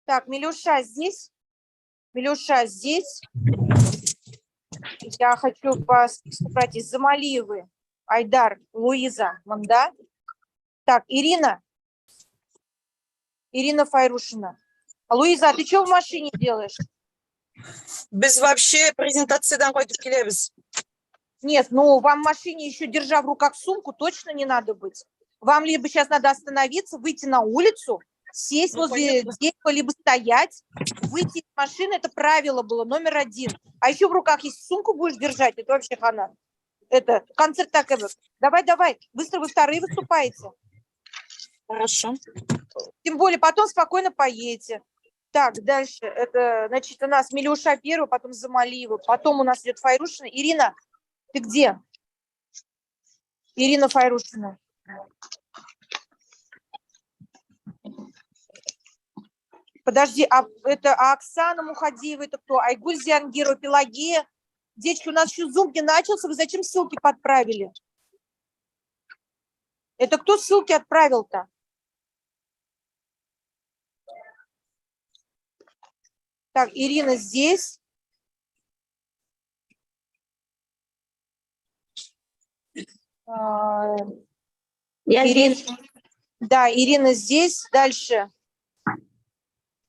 Так, Милюша здесь? Милюша здесь? Я хочу собрать из Замалиевы. Айдар, Луиза, Манда. Так, Ирина. Ирина Файрушина. Луиза, а ты что в машине делаешь? Без вообще презентациядан қайтып келеміз. Нет, ну вам в машине еще, держа в руках сумку, точно не надо быть. Вам либо сейчас надо остановиться, выйти на улицу, сесть возле дерева, либо стоять, выйти из машины. Это правило было номер 1. А еще в руках, если сумку будешь держать, это вообще хана. Это концерт так. Давай, быстро вы вторые выступаете. Хорошо. Тем более потом спокойно поедете. Так, дальше. Это, значит, у нас Милюша первый, потом Замалиева, потом у нас идет Файрушина. Ирина, ты где? Ирина Файрушина. Подожди, а Оксана Мухадиева, это кто? Айгуль Зиангирова, Пелагея. Девочки, у нас еще зум не начался, вы зачем ссылки подправили? Это кто ссылки отправил-то? Так, Ирина здесь. Ирина. Да, Ирина здесь. Дальше.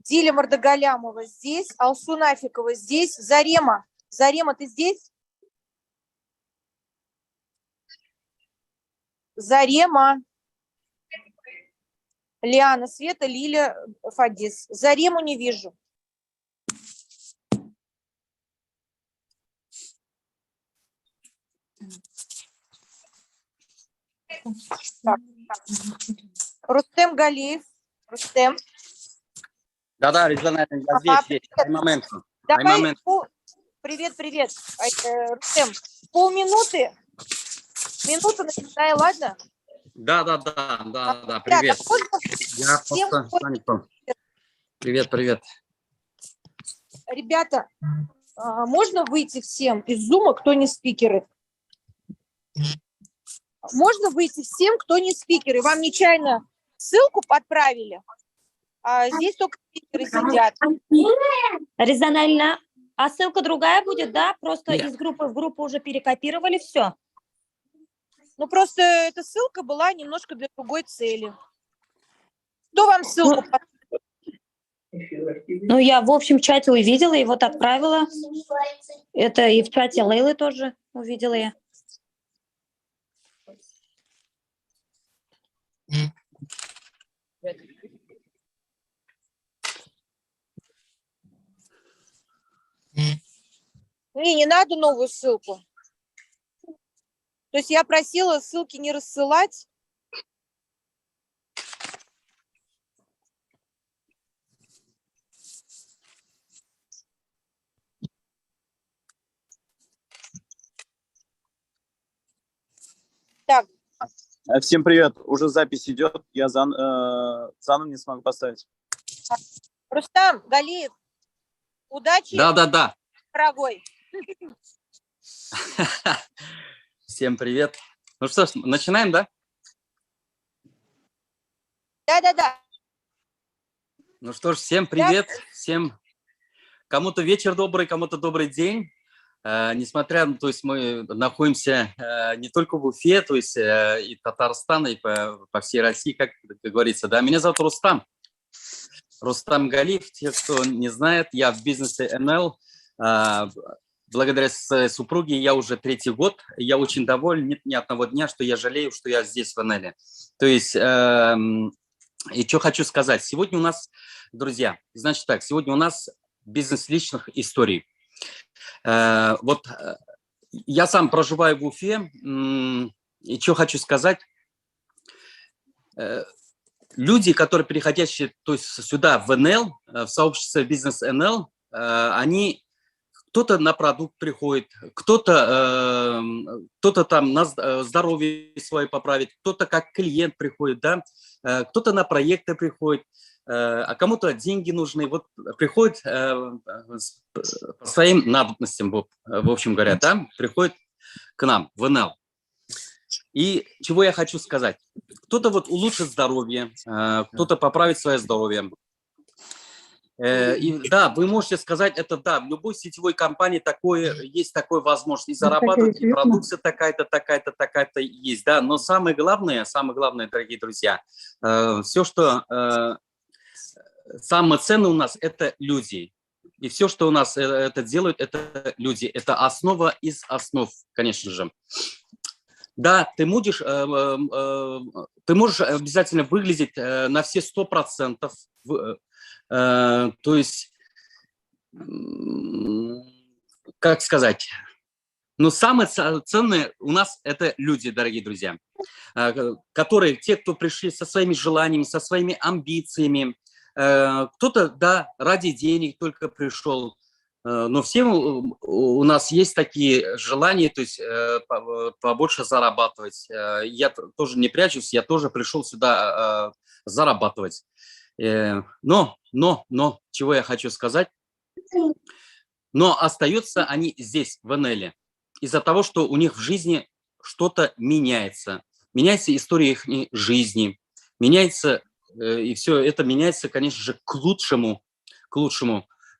Диля Мардагалямова здесь. Алсу Нафикова здесь. Зарема. Зарема, ты здесь? Зарема. Лиана Света, Лиля Фадис. Зарему не вижу. Так. Рустем Галиев. Рустем. Да, Ризана, я здесь. Момент. Давай, привет. Рустем, полминуты. Минуту начинай, ладно? Да, привет. Я просто... Привет. Ребята, можно выйти всем из зума, кто не спикеры? Можно выйти всем, кто не спикеры. Вам нечаянно ссылку подправили, а здесь только спикеры сидят. Резонально. А ссылка другая будет, да? Просто из группы в группу уже перекопировали, все. Ну, просто эта ссылка была немножко для другой цели. Кто вам ссылку подправил? Ну, я в общем чате увидела и вот отправила. Это и в чате Лейлы тоже увидела я. Не надо новую ссылку. То есть я просила ссылки не рассылать. Так. Всем привет. Уже запись идет. Я Зану не смогу поставить. Рустам Галиев, удачи. Да. Дорогой. Всем привет. Ну что ж, начинаем, да? Да. Ну что ж, всем привет. Всем кому-то вечер добрый, кому-то добрый день. Несмотря на, то есть мы находимся не только в Уфе, то есть и Татарстан, и по всей России, как говорится, да. Меня зовут Рустам Галиев. Те, кто не знает, я в бизнесе НЛ. Благодаря супруге я уже 3-й год. Я очень доволен. Нет ни одного дня, что я жалею, что я здесь в НЛ. То есть, и что хочу сказать. Сегодня у нас, друзья, значит так, сегодня у нас бизнес личных историй. Вот я сам проживаю в Уфе. И что хочу сказать. Люди, которые переходящие, то есть сюда в НЛ, в сообщество бизнес НЛ, они... Кто-то на продукт приходит, кто-то там на здоровье свое поправит, кто-то как клиент приходит, да, кто-то на проекты приходит, а кому-то деньги нужны. Вот приходит по своим надобностям, в общем говоря, да, приходит к нам в НЛ. И чего я хочу сказать. Кто-то вот улучшит здоровье, кто-то поправит свое здоровье. И да, вы можете сказать, это да, в любой сетевой компании есть такая возможность и зарабатывать, и продукция такая-то, такая-то, такая-то есть, да. Но самое главное, дорогие друзья, все, что самое ценное у нас, это люди. И все, что у нас это делают, это люди. Это основа из основ, конечно же. Да, ты можешь обязательно выглядеть на все 100%. То есть, как сказать, но самое ценное у нас это люди, дорогие друзья, те, кто пришли со своими желаниями, со своими амбициями. Кто-то, да, ради денег только пришел, но все у нас есть такие желания, то есть побольше зарабатывать. Я тоже не прячусь, я тоже пришел сюда зарабатывать. Но, чего я хочу сказать, но остаются они здесь, в НЛ, из-за того, что у них в жизни что-то меняется. Меняется история их жизни, меняется, и все это меняется, конечно же, к лучшему.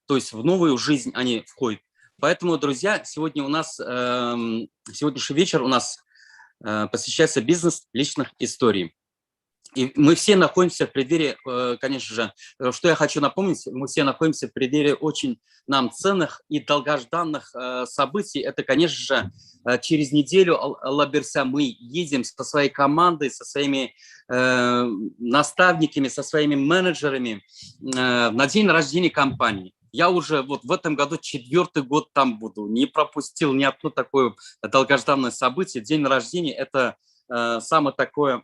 То есть в новую жизнь они входят. Поэтому, друзья, сегодня у нас, сегодняшний вечер у нас посвящается бизнес личных историй. И мы все находимся в преддверии, конечно же, что я хочу напомнить, мы все находимся в преддверии очень нам ценных и долгожданных событий. Это, конечно же, через неделю, Алла Берса, мы едем со своей командой, со своими наставниками, со своими менеджерами на день рождения компании. Я уже вот в этом году 4-й год там буду, не пропустил ни одно такое долгожданное событие. День рождения – это самое такое...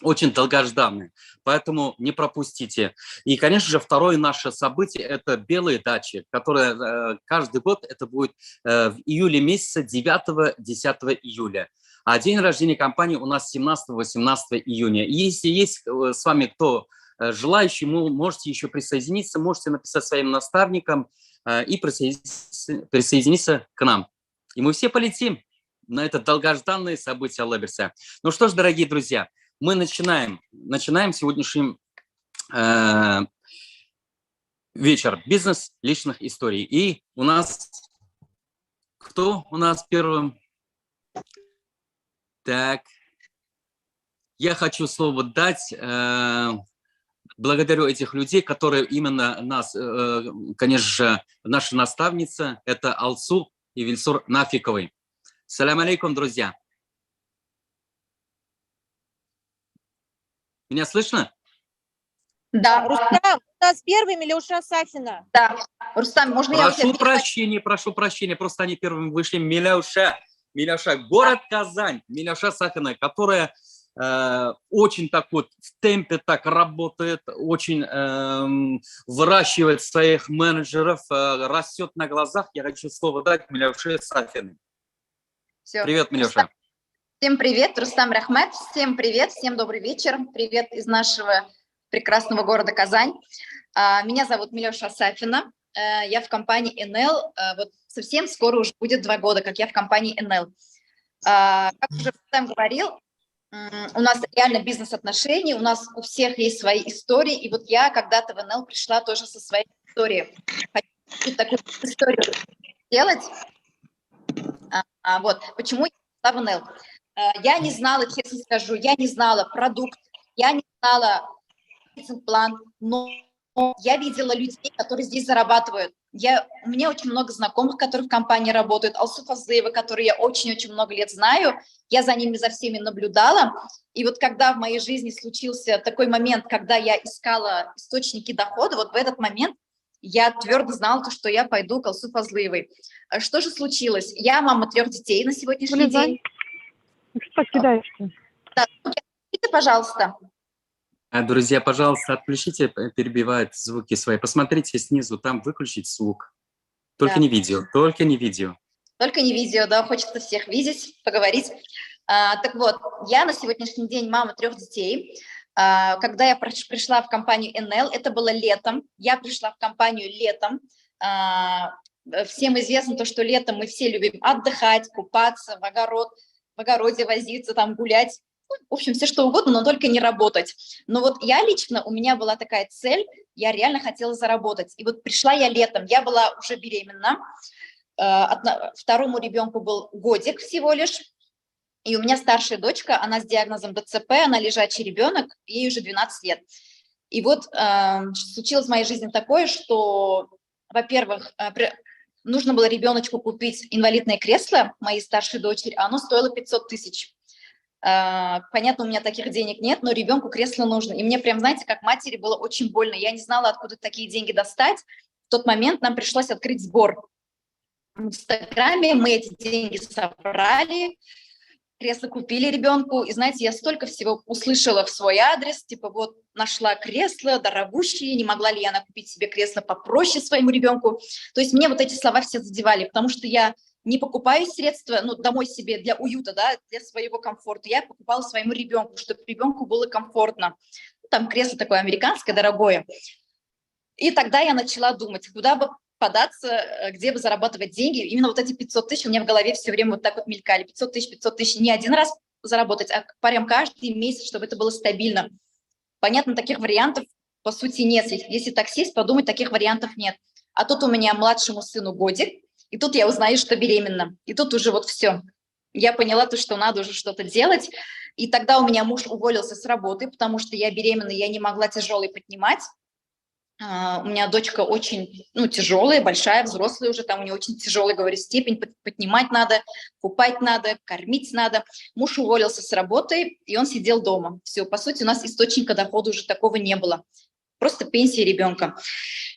очень долгожданные, поэтому не пропустите. И, конечно же, второе наше событие – это белые дачи, которые каждый год, это будет в июле месяце, 9-10 июля. А день рождения компании у нас 17-18 июня. И если есть с вами кто желающий, можете еще присоединиться, можете написать своим наставникам и присоединиться к нам. И мы все полетим на это долгожданное событие Алла Берса. Ну что ж, дорогие друзья, мы начинаем сегодняшний вечер «Бизнес личных историй». И у нас... Кто у нас первым? Так. Я хочу слово дать. Благодарю этих людей, которые именно нас, конечно же, наша наставница, это Алсу и Вильсур Нафиковой. Салям алейкум, друзья. Меня слышно? Да, Рустам, у нас первый Милюша Сафина. Да, Рустам, можно я... Прошу прощения, просто они первыми вышли. Миляуша, город Казань, Миляуша Сафина, которая очень так вот в темпе так работает, очень выращивает своих менеджеров, растет на глазах. Я хочу слово дать Миляуше Сафиной. Привет, Миляуша. Всем привет, Рустам Рахмет, всем привет, всем добрый вечер, привет из нашего прекрасного города Казань. Меня зовут Милюша Сафина, я в компании НЛ, вот совсем скоро уже будет 2 года, как я в компании НЛ. Как уже Рустам говорил, у нас реально бизнес-отношения, у нас у всех есть свои истории, и вот я когда-то в НЛ пришла тоже со своей историей. Хочу такую историю сделать. Вот, почему я пришла в НЛ? Я не знала, честно скажу, я не знала продукт, я не знала план, но я видела людей, которые здесь зарабатывают. У меня очень много знакомых, которые в компании работают, Алсу Фазлыева, которую я очень-очень много лет знаю, я за ними, за всеми наблюдала, и вот когда в моей жизни случился такой момент, когда я искала источники дохода, вот в этот момент я твердо знала, что я пойду к Алсу Фазлыевой. Что же случилось? Я мама 3 детей на сегодняшний день. Что кидаешься? Да, пожалуйста. Друзья, пожалуйста, отключите, перебивают звуки свои. Посмотрите снизу, там выключить звук. Только не видео, только не видео. Только не видео, да, хочется всех видеть, поговорить. Так вот, я на сегодняшний день мама 3 детей. Когда я пришла в компанию НЛ, это было летом. Я пришла в компанию летом. Всем известно то, что летом мы все любим отдыхать, купаться, в огороде возиться, там гулять. В общем, все что угодно, но только не работать. Но вот я лично, у меня была такая цель, я реально хотела заработать. И вот пришла я летом, я была уже беременна, второму ребенку был годик всего лишь, и у меня старшая дочка, она с диагнозом ДЦП, она лежачий ребенок, ей уже 12 лет. И вот случилось в моей жизни такое, что, во-первых, нужно было ребеночку купить инвалидное кресло моей старшей дочери, а оно стоило 500 тысяч. Понятно, у меня таких денег нет, но ребенку кресло нужно. И мне прям, знаете, как матери было очень больно. Я не знала, откуда такие деньги достать. В тот момент нам пришлось открыть сбор. В Инстаграме мы эти деньги собрали, кресло купили ребенку. И знаете, я столько всего услышала в свой адрес, типа вот нашла кресло дорогущее, не могла ли я купить себе кресло попроще своему ребенку. То есть мне вот эти слова все задевали, потому что я не покупаю средства, ну, домой себе для уюта, да, для своего комфорта. Я покупала своему ребенку, чтобы ребенку было комфортно. Там кресло такое американское, дорогое. И тогда я начала думать, куда бы податься, где бы зарабатывать деньги. Именно вот эти 500 тысяч у меня в голове все время вот так вот мелькали. 500 тысяч, не один раз заработать, а прям каждый месяц, чтобы это было стабильно. Понятно, таких вариантов по сути нет. Если так сесть, подумать, таких вариантов нет. А тут у меня младшему сыну годик, и тут я узнаю, что беременна. И тут уже вот все. Я поняла то, что надо уже что-то делать. И тогда у меня муж уволился с работы, потому что я беременна, я не могла тяжелый поднимать. У меня дочка очень, тяжелая, большая, взрослая уже, там у нее очень тяжелая, говорю, степень, поднимать надо, купать надо, кормить надо. Муж уволился с работы, и он сидел дома. Все, по сути, у нас источника дохода уже такого не было. Просто пенсия ребенка.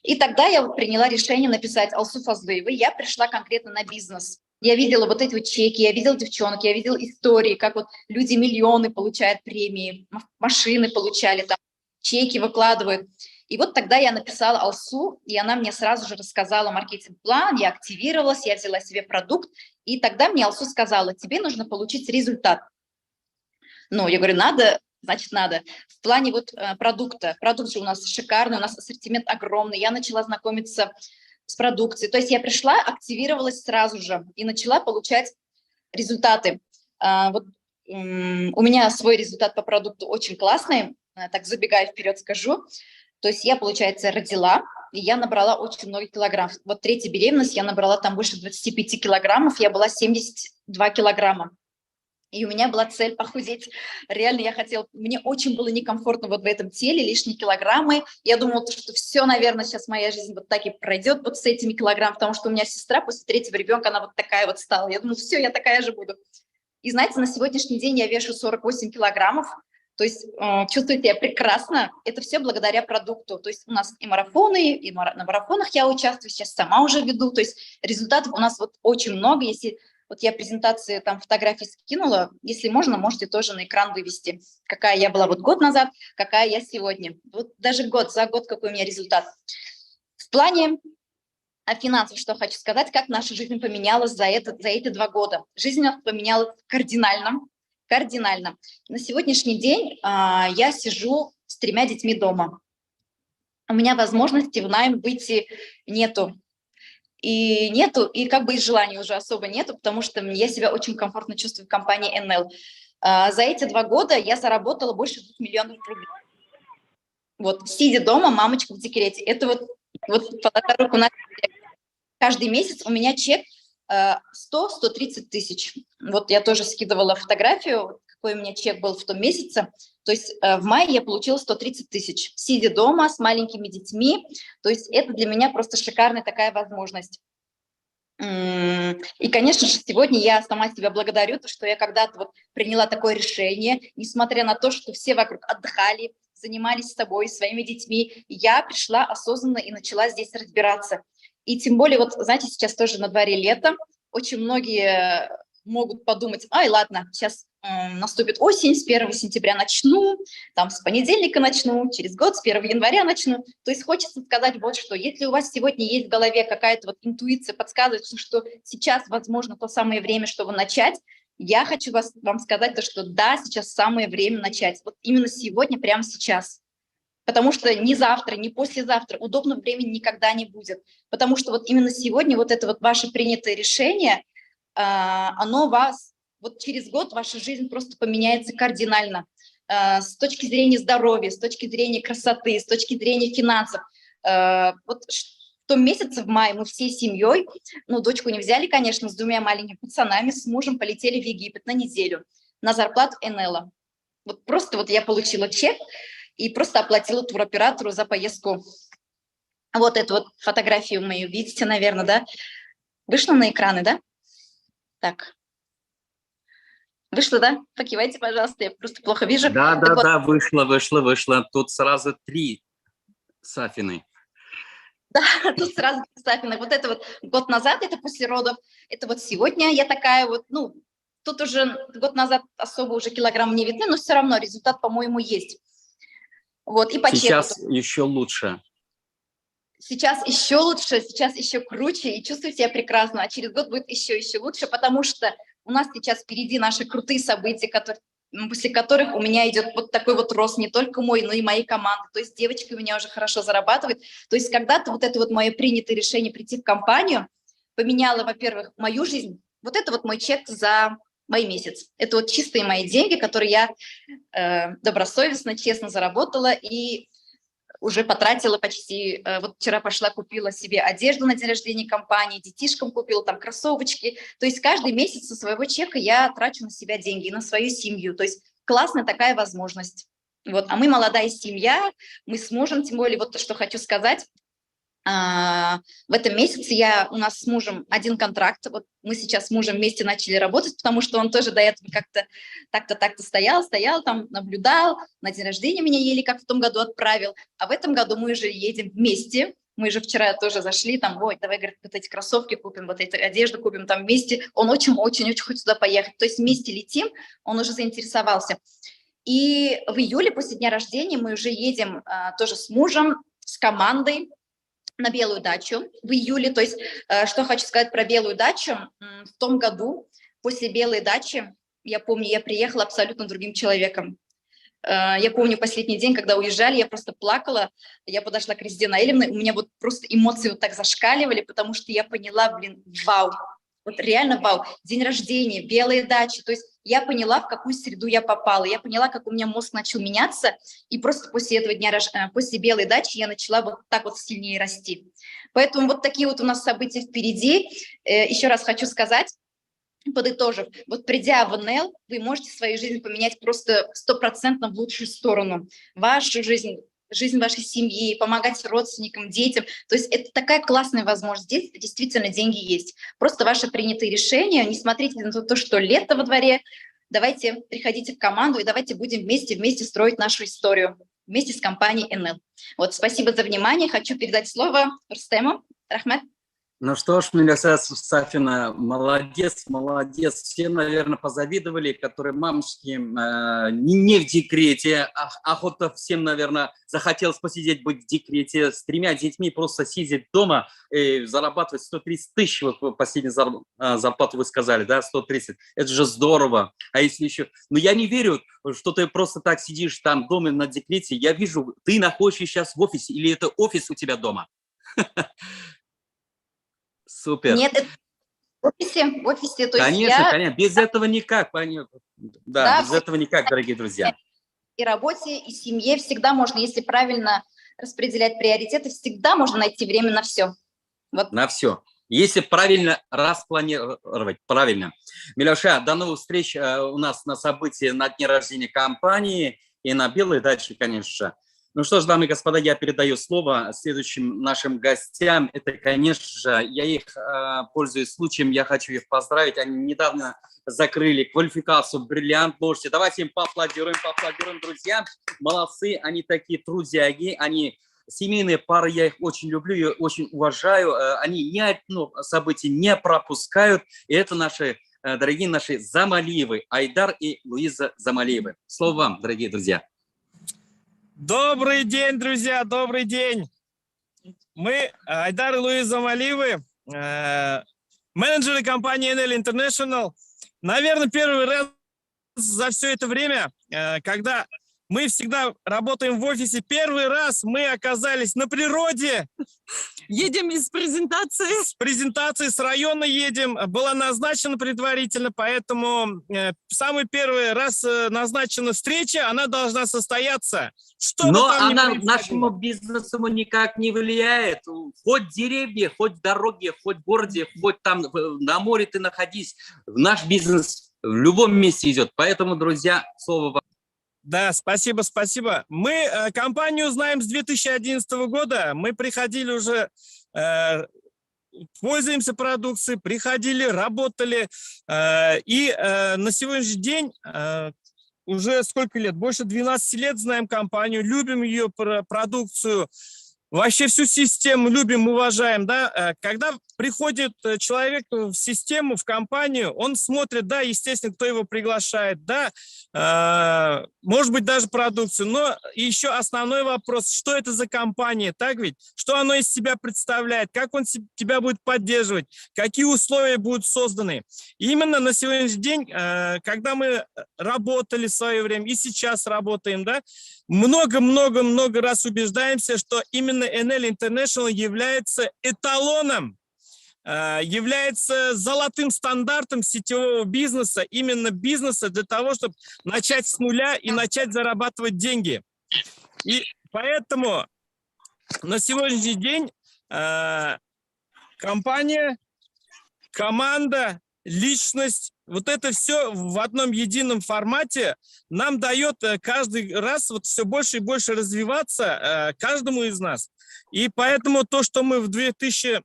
И тогда я вот приняла решение написать Алсу Фазлыевой. Я пришла конкретно на бизнес. Я видела вот эти вот чеки, я видела девчонок, я видела истории, как вот люди миллионы получают премии, машины получали, там, чеки выкладывают. И вот тогда я написала Алсу, и она мне сразу же рассказала маркетинг-план, я активировалась, я взяла себе продукт, и тогда мне Алсу сказала, тебе нужно получить результат. Я говорю, надо, значит надо. В плане вот продукта, продукт же у нас шикарный, у нас ассортимент огромный, я начала знакомиться с продукцией, то есть я пришла, активировалась сразу же и начала получать результаты. Вот у меня свой результат по продукту очень классный, так забегая вперед скажу. То есть я, получается, родила, и я набрала очень много килограмм. Вот третья беременность, я набрала там больше 25 килограммов, я была 72 килограмма. И у меня была цель похудеть. Реально я хотела, мне очень было некомфортно вот в этом теле, лишние килограммы. Я думала, что все, наверное, сейчас моя жизнь вот так и пройдет вот с этими килограммами, потому что у меня сестра после третьего ребенка, она вот такая вот стала. Я думала, все, я такая же буду. И знаете, на сегодняшний день я вешу 48 килограммов. То есть чувствую себя прекрасно. Это все благодаря продукту. То есть у нас и марафоны, и на марафонах я участвую, сейчас сама уже веду. То есть результатов у нас вот очень много. Если вот я презентации, там фотографии скинула, если можно, можете тоже на экран вывести, какая я была вот год назад, какая я сегодня. Вот даже за год какой у меня результат. В плане финансов, что хочу сказать, как наша жизнь поменялась за эти 2 года. Жизнь у нас поменялась кардинально. На сегодняшний день я сижу с 3 детьми дома. У меня возможности в найм выйти нету. И как бы и желания уже особо нету, потому что я себя очень комфортно чувствую в компании НЛ. За эти 2 года я заработала больше 2 миллионов рублей. Вот, сидя дома, мамочка в декрете. Это вот положа руку на каждый месяц у меня чек 100-130 тысяч. Вот я тоже скидывала фотографию, какой у меня чек был в том месяце. То есть в мае я получила 130 тысяч, сидя дома с маленькими детьми. То есть это для меня просто шикарная такая возможность. И, конечно же, сегодня я сама себя благодарю, что я когда-то вот приняла такое решение, несмотря на то, что все вокруг отдыхали, занимались собой, своими детьми. Я пришла осознанно и начала здесь разбираться. И тем более, вот знаете, сейчас тоже на дворе лето, очень многие могут подумать, ладно, сейчас наступит осень, с 1 сентября начну, там с понедельника начну, через год, с 1 января начну. То есть хочется сказать вот что, если у вас сегодня есть в голове какая-то вот интуиция, подсказывает, что сейчас, возможно, то самое время, чтобы начать, я хочу вам сказать, что да, сейчас самое время начать. Вот именно сегодня, прямо сейчас. Потому что ни завтра, ни послезавтра удобного времени никогда не будет. Потому что вот именно сегодня вот это вот ваше принятое решение, оно вас вот через год ваша жизнь просто поменяется кардинально. С точки зрения здоровья, с точки зрения красоты, с точки зрения финансов. Вот в том месяце, в мае, мы всей семьей, ну, дочку не взяли, конечно, с 2 маленькими пацанами, с мужем полетели в Египет на неделю на зарплату НЛ. Вот просто вот я получила чек и просто оплатила туроператору за поездку. Вот эту вот фотографию мою видите, наверное, да? Вышло на экраны, да? Так. Вышло, да? Покивайте, пожалуйста, я просто плохо вижу. Да, Так да, вот, да, вышло. Тут сразу 3 Сафины. да, тут сразу Сафина. Вот это вот год назад, это после родов, это вот сегодня я такая вот, ну, тут уже год назад особо уже килограмм не видны, но все равно результат, по-моему, есть. Вот, и по Сейчас чеку. еще лучше. Сейчас еще лучше, сейчас еще круче, и чувствую себя прекрасно, а через год будет еще лучше, потому что у нас сейчас впереди наши крутые события, после которых у меня идет вот такой вот рост, не только мой, но и моей команды. То есть девочки у меня уже хорошо зарабатывают. То есть когда-то вот это вот мое принятое решение прийти в компанию поменяло, во-первых, мою жизнь. Вот это вот мой чек за мой месяц. Это вот чистые мои деньги, которые я добросовестно, честно заработала и уже потратила почти, вот вчера пошла, купила себе одежду на день рождения компании, детишкам купила там кроссовочки. То есть каждый месяц со своего чека я трачу на себя деньги, на свою семью. То есть классная такая возможность. Вот. А мы молодая семья, мы с мужем, тем более, вот что хочу сказать, в этом месяце у нас с мужем один контракт. Вот мы сейчас с мужем вместе начали работать, потому что он тоже до этого как-то так-то стоял там, наблюдал, на день рождения меня еле как в том году отправил. А в этом году мы уже едем вместе. Мы же вчера тоже зашли, там, ой, давай, говорит, вот эти кроссовки купим, вот эту одежду купим там вместе. Он очень-очень хочет сюда поехать. То есть вместе летим, он уже заинтересовался. И в июле, после дня рождения, мы уже едем тоже с мужем, с командой на Белую дачу в июле. То есть, что хочу сказать про Белую дачу, в том году после Белой дачи, я помню, я приехала абсолютно другим человеком. Я помню последний день, когда уезжали, я просто плакала, я подошла к Резиде Наилевне, у меня вот просто эмоции вот так зашкаливали, потому что я поняла, блин, вау, вот реально вау, день рождения, Белые дачи, то есть я поняла, в какую среду я попала, я поняла, как у меня мозг начал меняться, и просто после этого дня, после Белой дачи я начала вот так вот сильнее расти. Поэтому вот такие вот у нас события впереди. Еще раз хочу сказать, подытожив, вот придя в НЛ, вы можете свою жизнь поменять просто 100% в лучшую сторону. Вашу жизнь, жизнь вашей семьи, помогать родственникам, детям. То есть это такая классная возможность. Здесь действительно деньги есть. Просто ваши принятые решения, не смотрите на то, что лето во дворе. Давайте приходите в команду и давайте будем вместе строить нашу историю. Вместе с компанией НЛ. Вот, спасибо за внимание. Хочу передать слово Рустему. Рахмет. Ну что ж, Миляса Сафина, молодец. Все, наверное, позавидовали, которые мамочки не в декрете. Охота всем, наверное, захотелось посидеть, быть в декрете с 3 детьми, просто сидеть дома и зарабатывать 130 тысяч. Вот последнюю зарплату вы сказали, да, 130. Это же здорово. А если еще... Ну, я не верю, что ты просто так сидишь там дома на декрете. Я вижу, ты находишься сейчас в офисе, или это офис у тебя дома? Супер. Нет, это в офисе. То конечно, есть конечно. Без этого никак, понятно. Да, без этого никак, дорогие друзья. И работе, и семье всегда можно, если правильно распределять приоритеты, всегда можно найти время на все. Вот. На все. Если правильно распланировать, правильно. Миляша, до новых встреч у нас на событии на дне рождения компании и на Белой даче, конечно же. Ну что ж, дамы и господа, я передаю слово следующим нашим гостям. Это, конечно же, я их, пользуясь случаем, я хочу их поздравить. Они недавно закрыли квалификацию «Бриллиант». Можете, давайте им поаплодируем, друзья. Молодцы, они такие трудяги, они семейные пары, я их очень люблю и очень уважаю. Они ни одно событие не пропускают. И это наши, дорогие наши Замалиевы, Айдар и Луиза Замалиевы. Слово вам, дорогие друзья. Добрый день, друзья, добрый день. Мы, Айдар и Луиза Замалиевы, менеджеры компании NL International. Наверное, первый раз за все это время, когда мы всегда работаем в офисе, первый раз мы оказались на природе. Едем из презентации. С презентации с района едем. Была назначена предварительно, поэтому самый первый раз назначена встреча, она должна состояться. Что бы Но там ни она происходило. нашему бизнесу никак не влияет. Хоть в деревне, хоть в дороге, хоть в городе, хоть там на море ты находись. Наш бизнес в любом месте идет. Поэтому, друзья, слово вам. Да, спасибо, спасибо. Мы компанию знаем с 2011 года. Мы приходили уже, пользуемся продукцией, приходили, работали. И на сегодняшний день уже сколько лет? Больше 12 лет знаем компанию, любим ее продукцию. Вообще всю систему любим, уважаем, да. Когда приходит человек в систему, в компанию, он смотрит, да, естественно, кто его приглашает, да, может быть, даже продукцию, но еще основной вопрос, что это за компания, так ведь? Что оно из себя представляет, как он тебя будет поддерживать, какие условия будут созданы. И именно на сегодняшний день, когда мы работали в свое время и сейчас работаем, да, много-много-много раз убеждаемся, что именно Enel International является эталоном, является золотым стандартом сетевого бизнеса, именно бизнеса для того, чтобы начать с нуля и начать зарабатывать деньги. И поэтому на сегодняшний день компания, команда, личность, вот это все в одном едином формате нам дает каждый раз вот все больше и больше развиваться каждому из нас. И поэтому то, что мы в 2020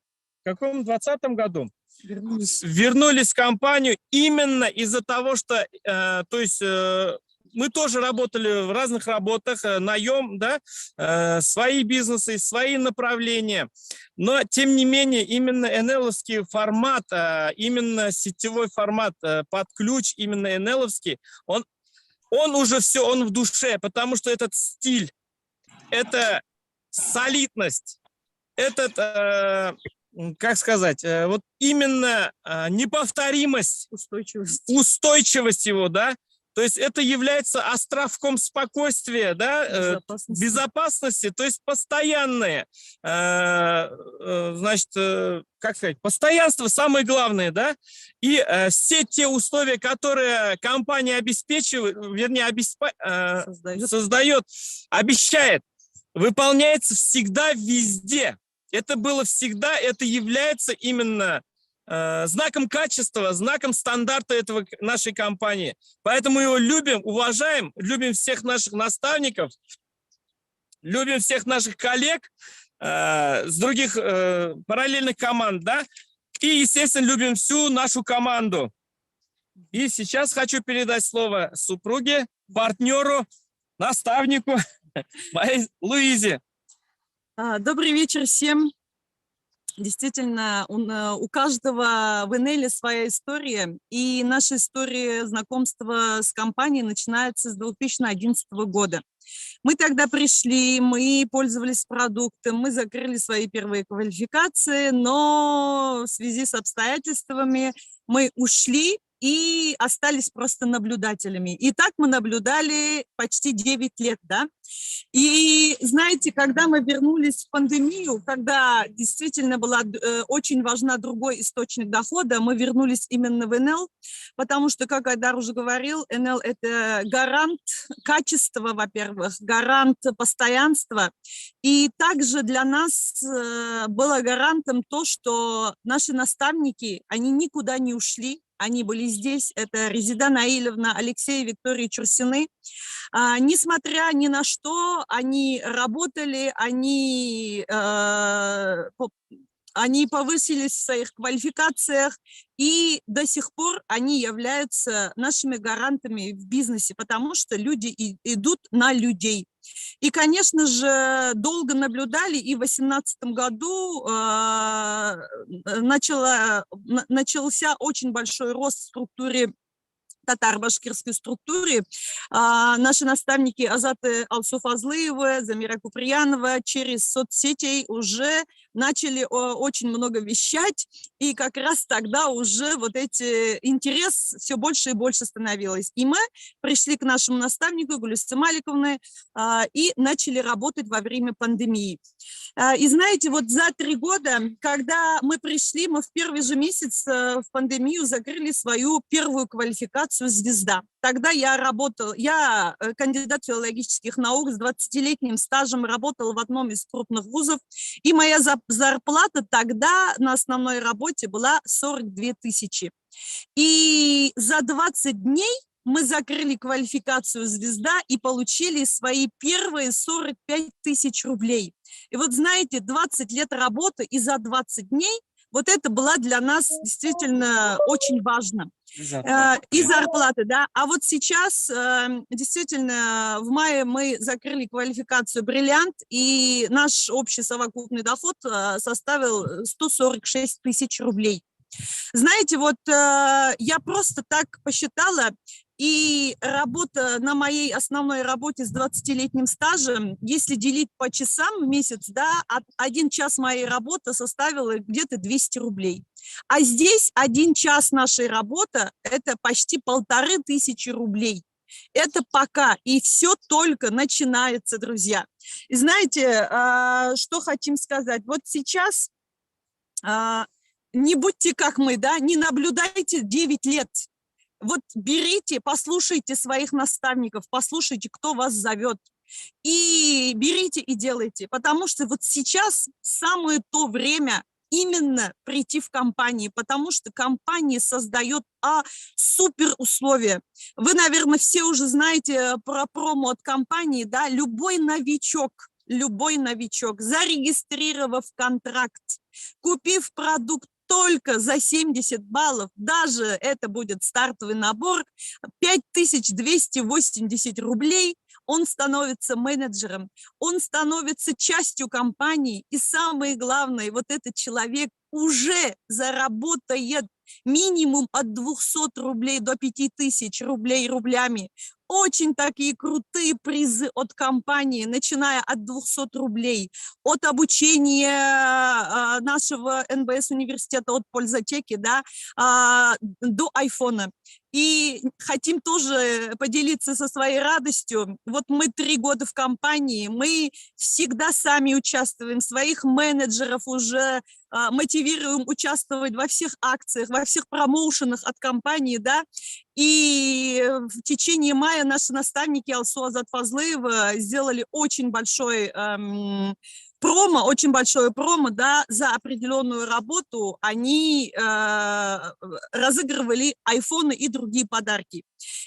году вернулись в компанию именно из-за того, что мы тоже работали в разных работах, наем, да, свои бизнесы, свои направления. Но, тем не менее, именно Enel-овский формат, именно сетевой формат под ключ, именно Enel-овский, он уже все, он в душе, потому что этот стиль, это солидность, этот, как сказать, вот именно неповторимость, устойчивость его, да, то есть это является островком спокойствия, да, безопасности, то есть постоянное, значит, как сказать, постоянство самое главное, да, и все те условия, которые компания обеспечивает, вернее, создает, обещает, выполняется всегда везде. Это было всегда, это является именно знаком качества, знаком стандарта нашей компании. Поэтому его любим, уважаем, любим всех наших наставников, любим всех наших коллег с других параллельных команд, да, и, естественно, любим всю нашу команду. И сейчас хочу передать слово супруге, партнеру, наставнику моей Луизе. Добрый вечер всем. Действительно, у каждого в Enel своя история, и наша история знакомства с компанией начинается с 2011 года. Мы тогда пришли, мы пользовались продуктом, мы закрыли свои первые квалификации, но в связи с обстоятельствами мы ушли и остались просто наблюдателями. И так мы наблюдали почти 9 лет, да. И знаете, когда мы вернулись в пандемию, когда действительно была очень важна другой источник дохода, мы вернулись именно в Enel, потому что, как Айдар уже говорил, Enel – это гарант качества, во-первых, гарант постоянства. И также для нас было гарантом то, что наши наставники, они никуда не ушли. Они были здесь, это Резида Наилевна, Алексей и Виктория Чурсины. Несмотря ни на что, они работали, они повысились в своих квалификациях, и до сих пор они являются нашими гарантами в бизнесе, потому что люди идут на людей. И, конечно же, долго наблюдали, и в 2018 году начался очень большой рост в структуре татаро-башкирской структуре. Наши наставники Азаты Алсуфазлыева, Замира Куприянова через соцсети уже начали очень много вещать, и как раз тогда уже вот эти интерес все больше и больше становилось. И мы пришли к нашему наставнику Гулюсте Маликовне и начали работать во время пандемии. И знаете, вот за 3 года, когда мы пришли, мы в первый же месяц в пандемию закрыли свою первую квалификацию «Звезда». Тогда я кандидат филологических наук с 20-летним стажем, работала в одном из крупных вузов, и моя зарплата тогда на основной работе была 42 тысячи. И за 20 дней мы закрыли квалификацию «Звезда» и получили свои первые 45 тысяч рублей. И вот знаете, 20 лет работы и за 20 дней, вот это было для нас действительно очень важно. И зарплаты, да. А вот сейчас действительно в мае мы закрыли квалификацию «Бриллиант», и наш общий совокупный доход составил 146 тысяч рублей. Знаете, вот я просто так посчитала, и работа на моей основной работе с 20-летним стажем, если делить по часам в месяц, да, 1 час моей работы составила где-то 200 рублей. А здесь 1 час нашей работы – это почти 1500 рублей. Это пока, и все только начинается, друзья. И знаете, что хотим сказать? Вот сейчас не будьте как мы, да, не наблюдайте 9 лет. Вот берите, послушайте своих наставников, послушайте, кто вас зовет, и берите и делайте, потому что вот сейчас самое то время именно прийти в компании, потому что компания создает супер условия. Вы, наверное, все уже знаете про промо от компании, да, любой новичок, зарегистрировав контракт, купив продукт только за 70 баллов, даже это будет стартовый набор, 5280 рублей, он становится менеджером, он становится частью компании, и самое главное, вот этот человек уже заработает минимум от 200 рублей до 5000 рублей рублями. Очень такие крутые призы от компании, начиная от 200 рублей, от обучения нашего НБС университета, от пользотеки, да, до айфона. И хотим тоже поделиться со своей радостью. Вот мы 3 года в компании, мы всегда сами участвуем, своих менеджеров уже мотивируем участвовать во всех акциях, во всех промоушенах от компании, да. И в течение мая наши наставники Алсу Азатфазлыева сделали очень большой большое промо, да, за определенную работу. Они разыгрывали айфоны и другие подарки.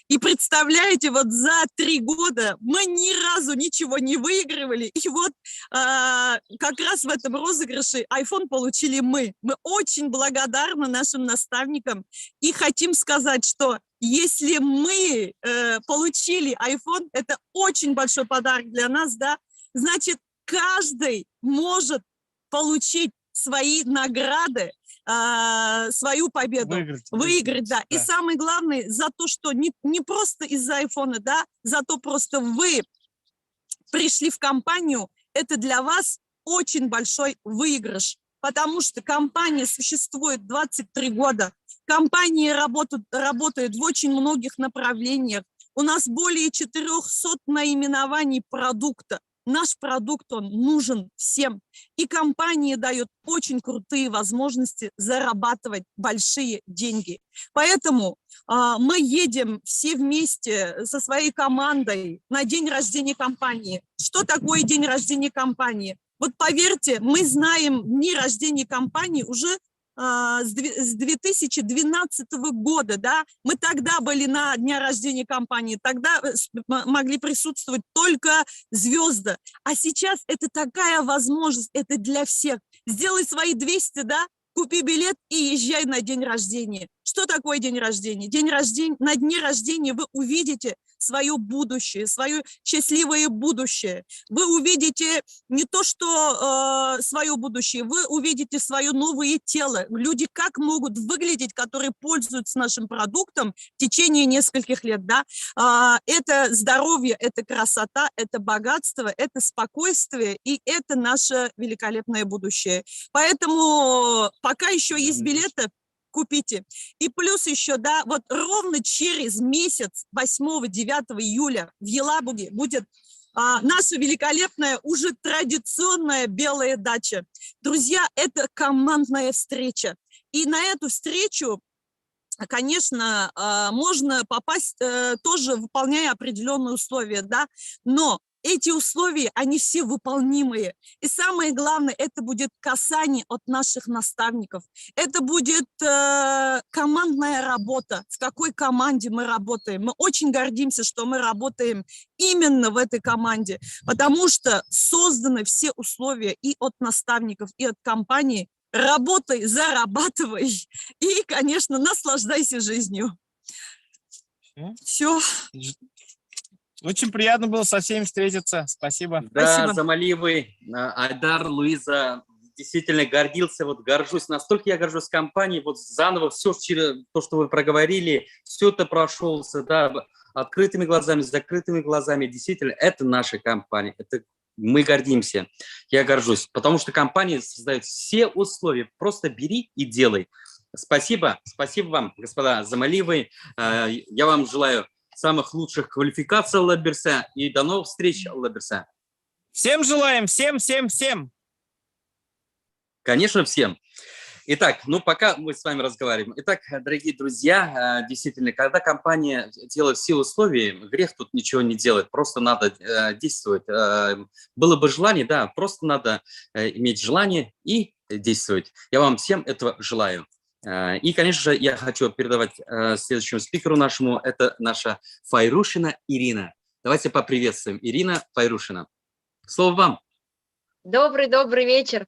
И представляете, вот за 3 года мы ни разу ничего не выигрывали, и вот как раз в этом розыгрыше iPhone получили мы. Мы очень благодарны нашим наставникам и хотим сказать, что если мы получили iPhone, это очень большой подарок для нас, да, значит, каждый может получить свои награды, свою победу, выиграть, да. И самое главное, за то, что не просто из-за айфона, да, за то просто вы пришли в компанию, это для вас очень большой выигрыш, потому что компания существует 23 года, компания работает в очень многих направлениях, у нас более 400 наименований продукта. Наш продукт, он нужен всем. И компания дает очень крутые возможности зарабатывать большие деньги. Поэтому мы едем все вместе со своей командой на день рождения компании. Что такое день рождения компании? Вот поверьте, мы знаем дни рождения компании уже с 2012 года, да, мы тогда были на дне рождения компании, тогда могли присутствовать только звезды, а сейчас это такая возможность, это для всех. Сделай свои 200, да, купи билет и езжай на день рождения. Что такое день рождения? На дне рождения вы увидите свое будущее, свое счастливое будущее. Вы увидите не то, что свое будущее, вы увидите свое новое тело. Люди как могут выглядеть, которые пользуются нашим продуктом в течение нескольких лет, да? Это здоровье, это красота, это богатство, это спокойствие, и это наше великолепное будущее. Поэтому пока еще есть билеты, купите. И плюс еще, да, вот ровно через месяц, 8-9 июля в Елабуге будет наша великолепная, уже традиционная белая дача. Друзья, это командная встреча. И на эту встречу, конечно, можно попасть, тоже выполняя определенные условия, да, но эти условия, они все выполнимые. И самое главное, это будет касание от наших наставников. Это будет командная работа. В какой команде мы работаем? Мы очень гордимся, что мы работаем именно в этой команде, потому что созданы все условия и от наставников, и от компании. Работай, зарабатывай и, конечно, наслаждайся жизнью. Все. Очень приятно было со всеми встретиться. Спасибо. Да, Спасибо. Замалиевой, Айдар, Луиза, действительно гордился, вот горжусь, настолько я горжусь компанией, вот заново все, то, что вы проговорили, все это прошелся, да, открытыми глазами, с закрытыми глазами, действительно, это наша компания, это мы гордимся, я горжусь, потому что компания создает все условия, просто бери и делай. Спасибо, спасибо вам, господа Замалиевой, я вам желаю самых лучших квалификаций, Алла берсе, и до новых встреч, Алла берсе. Всем желаем, всем. Конечно, всем. Итак, ну пока мы с вами разговариваем. Итак, дорогие друзья, действительно, когда компания делает все условия, грех тут ничего не делать, просто надо действовать. Было бы желание, да, просто надо иметь желание и действовать. Я вам всем этого желаю. И, конечно же, я хочу передавать следующему спикеру нашему, это наша Файрушина Ирина. Давайте поприветствуем. Ирина Файрушина. Слово вам. Добрый вечер.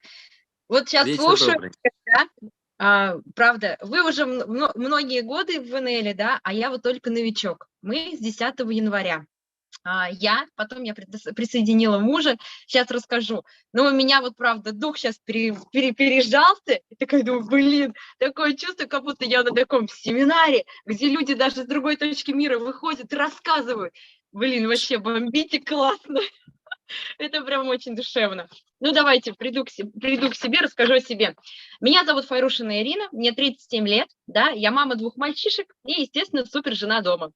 Вот сейчас Вечер слушаю, добрый. да, правда, вы уже многие годы в НЛ, да, а я вот только новичок. Мы с 10 января. Потом я присоединила мужа, сейчас расскажу. Но у меня вот, правда, дух сейчас пережался, и такая думаю, блин, такое чувство, как будто я на таком семинаре, где люди даже с другой точки мира выходят и рассказывают. Блин, вообще бомбите, классно. Это прям очень душевно. Ну, давайте, приду к себе, расскажу о себе. Меня зовут Файрушина Ирина, мне 37 лет, да, я мама 2 мальчишек и, естественно, супер жена дома.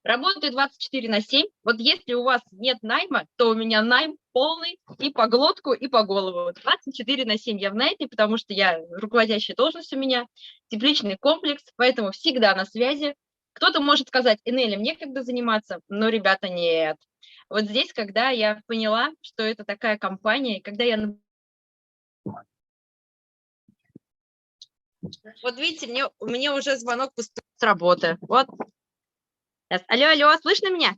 Работаю 24/7. Вот если у вас нет найма, то у меня найм полный и по глотку, и по голову. 24/7 я в найме, потому что я руководящая должность у меня, тепличный комплекс, поэтому всегда на связи. Кто-то может сказать, Энели, мне когда заниматься, но, ребята, нет. Вот здесь, когда я поняла, что это такая компания, когда я... Вот видите, мне уже звонок поступил с работы. Вот. Алло, слышно меня?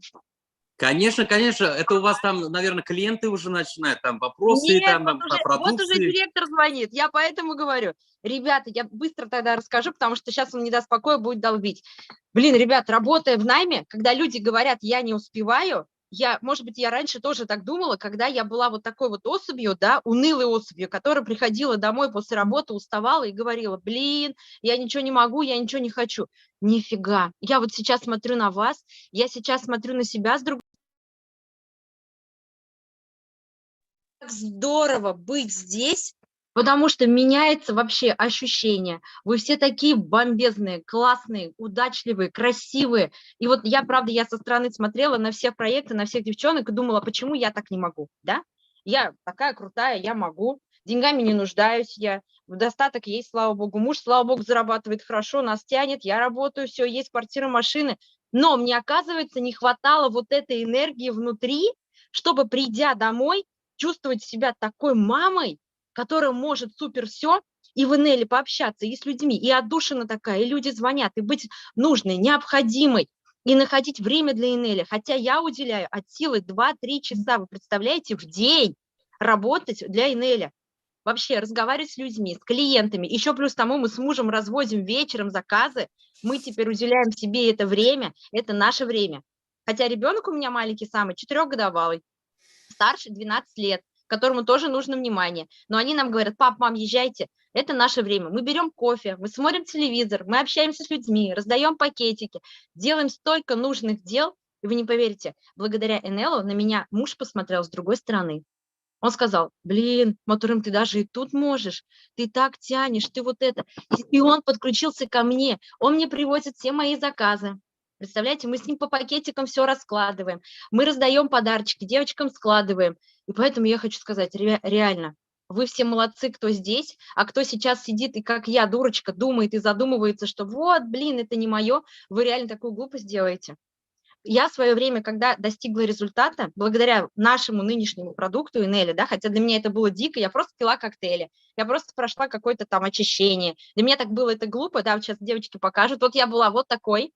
Конечно, это у вас там, наверное, клиенты уже начинают, там вопросы, Нет, там вот по продукции. уже директор звонит, я поэтому говорю. Ребята, я быстро тогда расскажу, потому что сейчас он не даст покоя, будет долбить. Блин, ребят, работая в найме, когда люди говорят, я не успеваю, может быть, я раньше тоже так думала, когда я была вот такой вот особью, да, унылой особью, которая приходила домой после работы, уставала и говорила, блин, я ничего не могу, я ничего не хочу. Нифига. Я вот сейчас смотрю на вас, я сейчас смотрю на себя с другой. Так здорово быть здесь, потому что меняется вообще ощущение. Вы все такие бомбезные, классные, удачливые, красивые. И вот я, правда, я со стороны смотрела на все проекты, на всех девчонок и думала, почему я так не могу, да? Я такая крутая, я могу, деньгами не нуждаюсь я, в достаток есть, слава богу, муж, слава богу, зарабатывает хорошо, нас тянет, я работаю, все, есть квартира, машины. Но мне, оказывается, не хватало вот этой энергии внутри, чтобы, придя домой, чувствовать себя такой мамой, которая может супер все, и в НЛ пообщаться, и с людьми, и отдушина такая, и люди звонят, и быть нужной, необходимой, и находить время для НЛ. Хотя я уделяю от силы 2-3 часа, вы представляете, в день работать для НЛ. Вообще разговаривать с людьми, с клиентами. Еще плюс тому мы с мужем развозим вечером заказы, мы теперь уделяем себе это время, это наше время. Хотя ребенок у меня маленький самый, 4-годовалый, старше 12 лет, которому тоже нужно внимание. Но они нам говорят: пап, мам, езжайте, это наше время. Мы берем кофе, мы смотрим телевизор, мы общаемся с людьми, раздаем пакетики, делаем столько нужных дел. И вы не поверите, благодаря НЛу на меня муж посмотрел с другой стороны. Он сказал: блин, Матурым, ты даже и тут можешь, ты так тянешь, ты вот это. И он подключился ко мне, он мне привозит все мои заказы. Представляете, мы с ним по пакетикам все раскладываем, мы раздаем подарочки, девочкам складываем. И поэтому я хочу сказать, реально, вы все молодцы, кто здесь, а кто сейчас сидит и, как я, дурочка, думает и задумывается, что вот, блин, это не мое, вы реально такую глупость делаете. Я в свое время, когда достигла результата, благодаря нашему нынешнему продукту Инели, да, хотя для меня это было дико, я просто пила коктейли, я просто прошла какое-то там очищение. Для меня так было это глупо, да, вот сейчас девочки покажут. Вот я была вот такой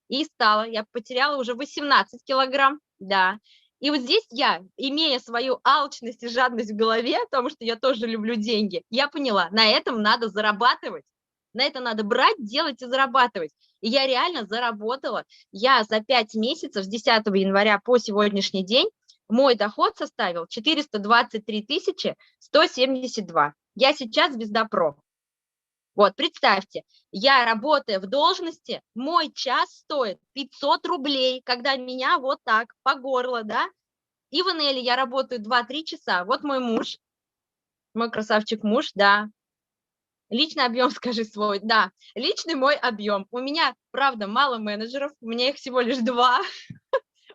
и стала, я потеряла уже 18 килограмм, да. И вот здесь я, имея свою алчность и жадность в голове, потому что я тоже люблю деньги, я поняла, на этом надо зарабатывать. На это надо брать, делать и зарабатывать. И я реально заработала. Я за 5 месяцев, с 10 января по сегодняшний день, мой доход составил 423 172. Я сейчас звезда-про. Вот, представьте, я, работая в должности, мой час стоит 500 рублей, когда меня вот так по горло, да. И в Инеле я работаю 2-3 часа. Вот мой муж, мой красавчик муж, да. Личный объем, скажи свой, да, личный мой объем. У меня, правда, мало менеджеров, у меня их всего лишь 2.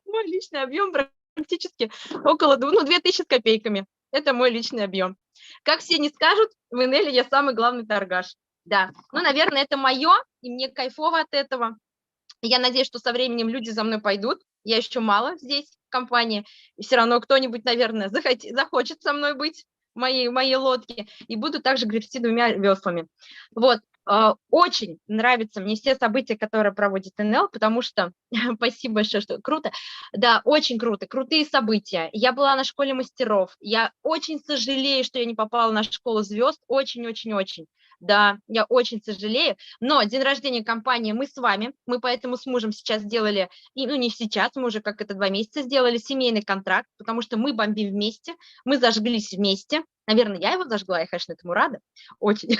Мой личный объем практически около 2000 с копейками. Это мой личный объем. Как все не скажут, в Инеле я самый главный торгаш. Да, ну, наверное, это мое, и мне кайфово от этого. Я надеюсь, что со временем люди за мной пойдут. Я еще мало здесь, в компании, и все равно кто-нибудь, наверное, захочет со мной быть. Моей лодки, и буду также гребсти 2 веслами. Вот, очень нравятся мне все события, которые проводит НЛ, потому что, спасибо большое, что круто, да, очень круто, крутые события. Я была на школе мастеров, я очень сожалею, что я не попала на школу звезд, очень-очень-очень. Да, я очень сожалею, но день рождения компании мы с вами, мы поэтому с мужем сейчас сделали, ну не сейчас, мы уже как это 2 месяца сделали семейный контракт, потому что мы бомбим вместе, мы зажглись вместе, наверное, я его зажгла, я, конечно, этому рада, очень,